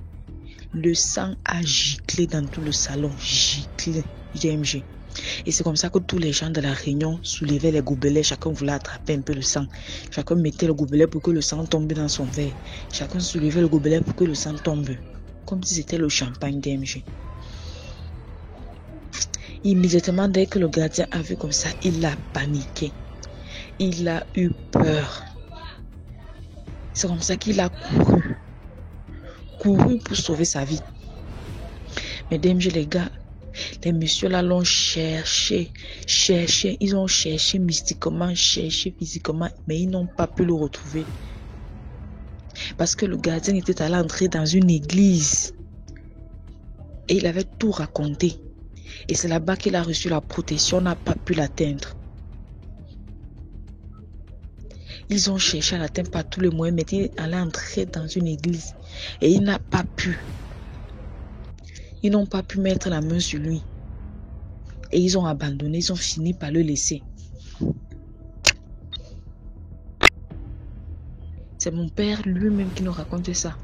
Le sang a giclé dans tout le salon, giclé, GMG. Et c'est comme ça que tous les gens de la réunion soulevaient les gobelets. Chacun voulait attraper un peu le sang. Chacun mettait le gobelet pour que le sang tombe dans son verre. Chacun soulevait le gobelet pour que le sang tombe. Comme si c'était le champagne DMG. Immédiatement, dès que le gardien a vu comme ça, il a paniqué. Il a eu peur. C'est comme ça qu'il a couru pour sauver sa vie. Mais DMG, les gars, les messieurs là l'ont cherché. Ils ont cherché mystiquement, cherché physiquement, mais ils n'ont pas pu le retrouver. Parce que le gardien était allé entrer dans une église. Et il avait tout raconté. Et c'est là-bas qu'il a reçu la protection, n'a pas pu l'atteindre. Ils ont cherché à l'atteindre par tous les moyens, mais il allait entrer dans une église et il n'a pas pu. Ils n'ont pas pu mettre la main sur lui. Et ils ont abandonné, ils ont fini par le laisser. C'est mon père lui-même qui nous raconte ça.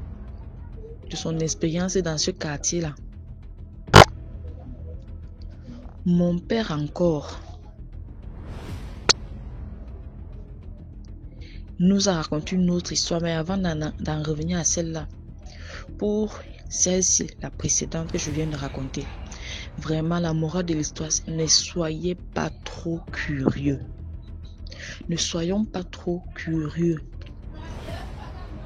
De son expérience dans ce quartier-là. Mon père encore nous a raconté une autre histoire, mais avant d'en revenir à celle-là, pour celle-ci, la précédente que je viens de raconter, vraiment la morale de l'histoire, ne soyez pas trop curieux. Ne soyons pas trop curieux.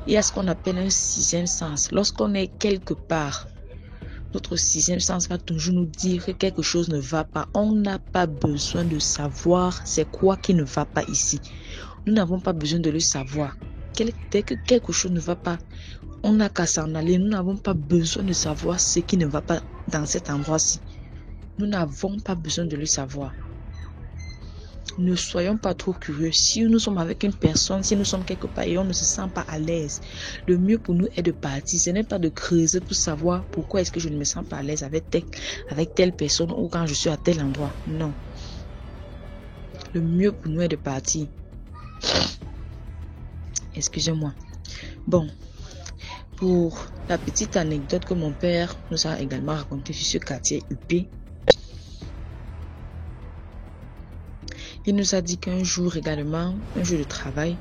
Il y a ce qu'on appelle un sixième sens. Lorsqu'on est quelque part, notre sixième sens va toujours nous dire que quelque chose ne va pas. On n'a pas besoin de savoir c'est quoi qui ne va pas ici. Nous n'avons pas besoin de le savoir. Dès que quelque chose ne va pas, on n'a qu'à s'en aller. Nous n'avons pas besoin de savoir ce qui ne va pas dans cet endroit-ci. Nous n'avons pas besoin de le savoir. Ne soyons pas trop curieux. Si nous sommes avec une personne, si nous sommes quelque part et on ne se sent pas à l'aise, le mieux pour nous est de partir. Ce n'est pas de creuser pour savoir pourquoi est-ce que je ne me sens pas à l'aise avec telle personne ou quand je suis à tel endroit. Non. Le mieux pour nous est de partir. Excusez-moi. Bon, pour la petite anecdote que mon père nous a également racontée sur ce quartier UP, il nous a dit qu'un jour également, un jour de travail,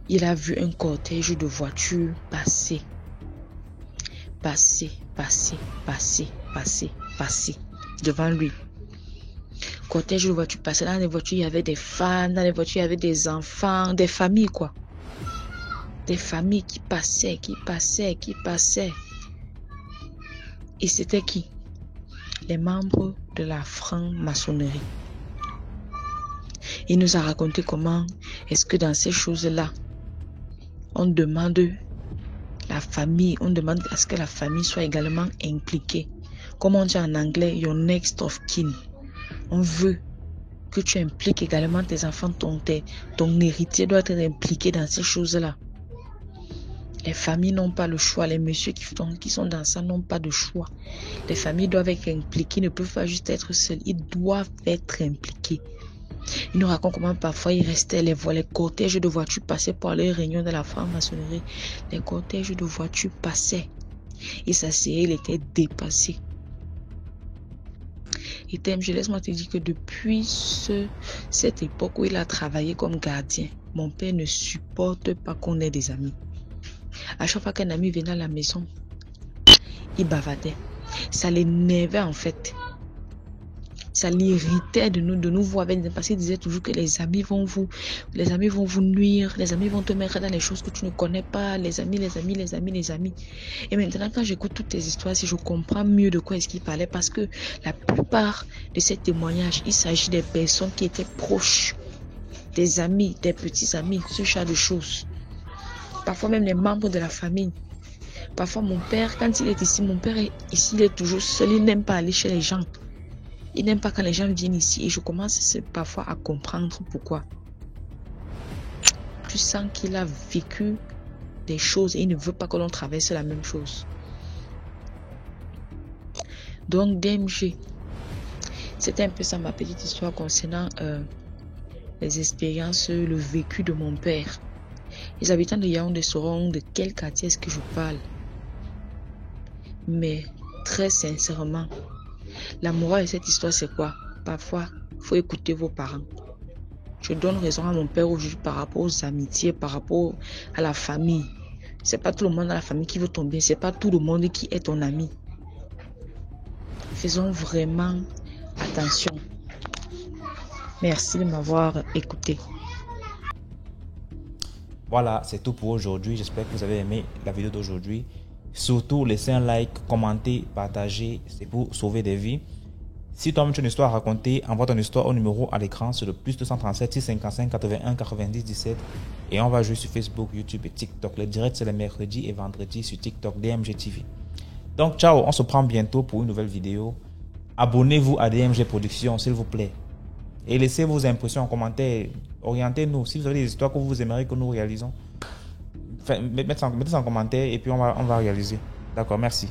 il a vu un cortège de voitures passer devant lui. Cortège de voitures passer. Dans les voitures, il y avait des femmes, dans les voitures, il y avait des enfants, des familles quoi. Des familles qui passaient. Et c'était qui? Les membres de la franc-maçonnerie. Il nous a raconté comment est-ce que dans ces choses-là, on demande à ce que la famille soit également impliquée. Comme on dit en anglais, your next of kin. On veut que tu impliques également tes enfants, ton héritier doit être impliqué dans ces choses-là. Les familles n'ont pas le choix. Les messieurs qui sont dans ça n'ont pas de choix. Les familles doivent être impliquées, ne peuvent pas juste être seuls. Ils doivent être impliqués. Il nous raconte comment parfois il restait les cortèges de voitures passaient pour les réunions de la franc-maçonnerie. Les cortèges de voitures passaient. Il s'asseyait, il était dépassé. Et TMG, laisse-moi te dire que depuis cette époque où il a travaillé comme gardien, mon père ne supporte pas qu'on ait des amis. À chaque fois qu'un ami venait à la maison, il bavardait. Ça l'énervait en fait. Ça l'irritait de nous voir avec des parce qu'il disait toujours que les amis vont vous nuire, les amis vont te mettre dans les choses que tu ne connais pas, les amis. Et maintenant, quand j'écoute toutes tes histoires, si je comprends mieux de quoi est-ce qu'il parlait, parce que la plupart de ces témoignages, il s'agit des personnes qui étaient proches, des amis, des petits amis, ce genre de choses. Parfois même les membres de la famille. Parfois mon père, quand il est ici, il est toujours seul, il n'aime pas aller chez les gens. Il n'aime pas quand les gens viennent ici et je commence parfois à comprendre pourquoi. Tu sens qu'il a vécu des choses et il ne veut pas que l'on traverse la même chose. Donc DMG, c'était un peu ça ma petite histoire concernant les expériences, le vécu de mon père. Les habitants de Yaoundé sauront de quel quartier est-ce que je parle. Mais très sincèrement, la morale de cette histoire, c'est quoi? Parfois, il faut écouter vos parents. Je donne raison à mon père aujourd'hui par rapport aux amitiés, par rapport à la famille. C'est pas tout le monde dans la famille qui veut ton bien. C'est pas tout le monde qui est ton ami. Faisons vraiment attention. Merci de m'avoir écouté. Voilà, c'est tout pour aujourd'hui. J'espère que vous avez aimé la vidéo d'aujourd'hui. Surtout, laissez un like, commentez, partagez. C'est pour sauver des vies. Si toi-même tu as une histoire à raconter, envoie ton histoire au numéro à l'écran sur le +237 655 81 90 17 et on va jouer sur Facebook, YouTube et TikTok. Les directs c'est les mercredis et vendredis sur TikTok DMG TV. Donc ciao, on se prend bientôt pour une nouvelle vidéo. Abonnez-vous à DMG Productions s'il vous plaît. Et laissez vos impressions en commentaire. Orientez-nous. Si vous avez des histoires que vous aimeriez que nous réalisons, mettez ça en commentaire et puis on va réaliser. D'accord, merci.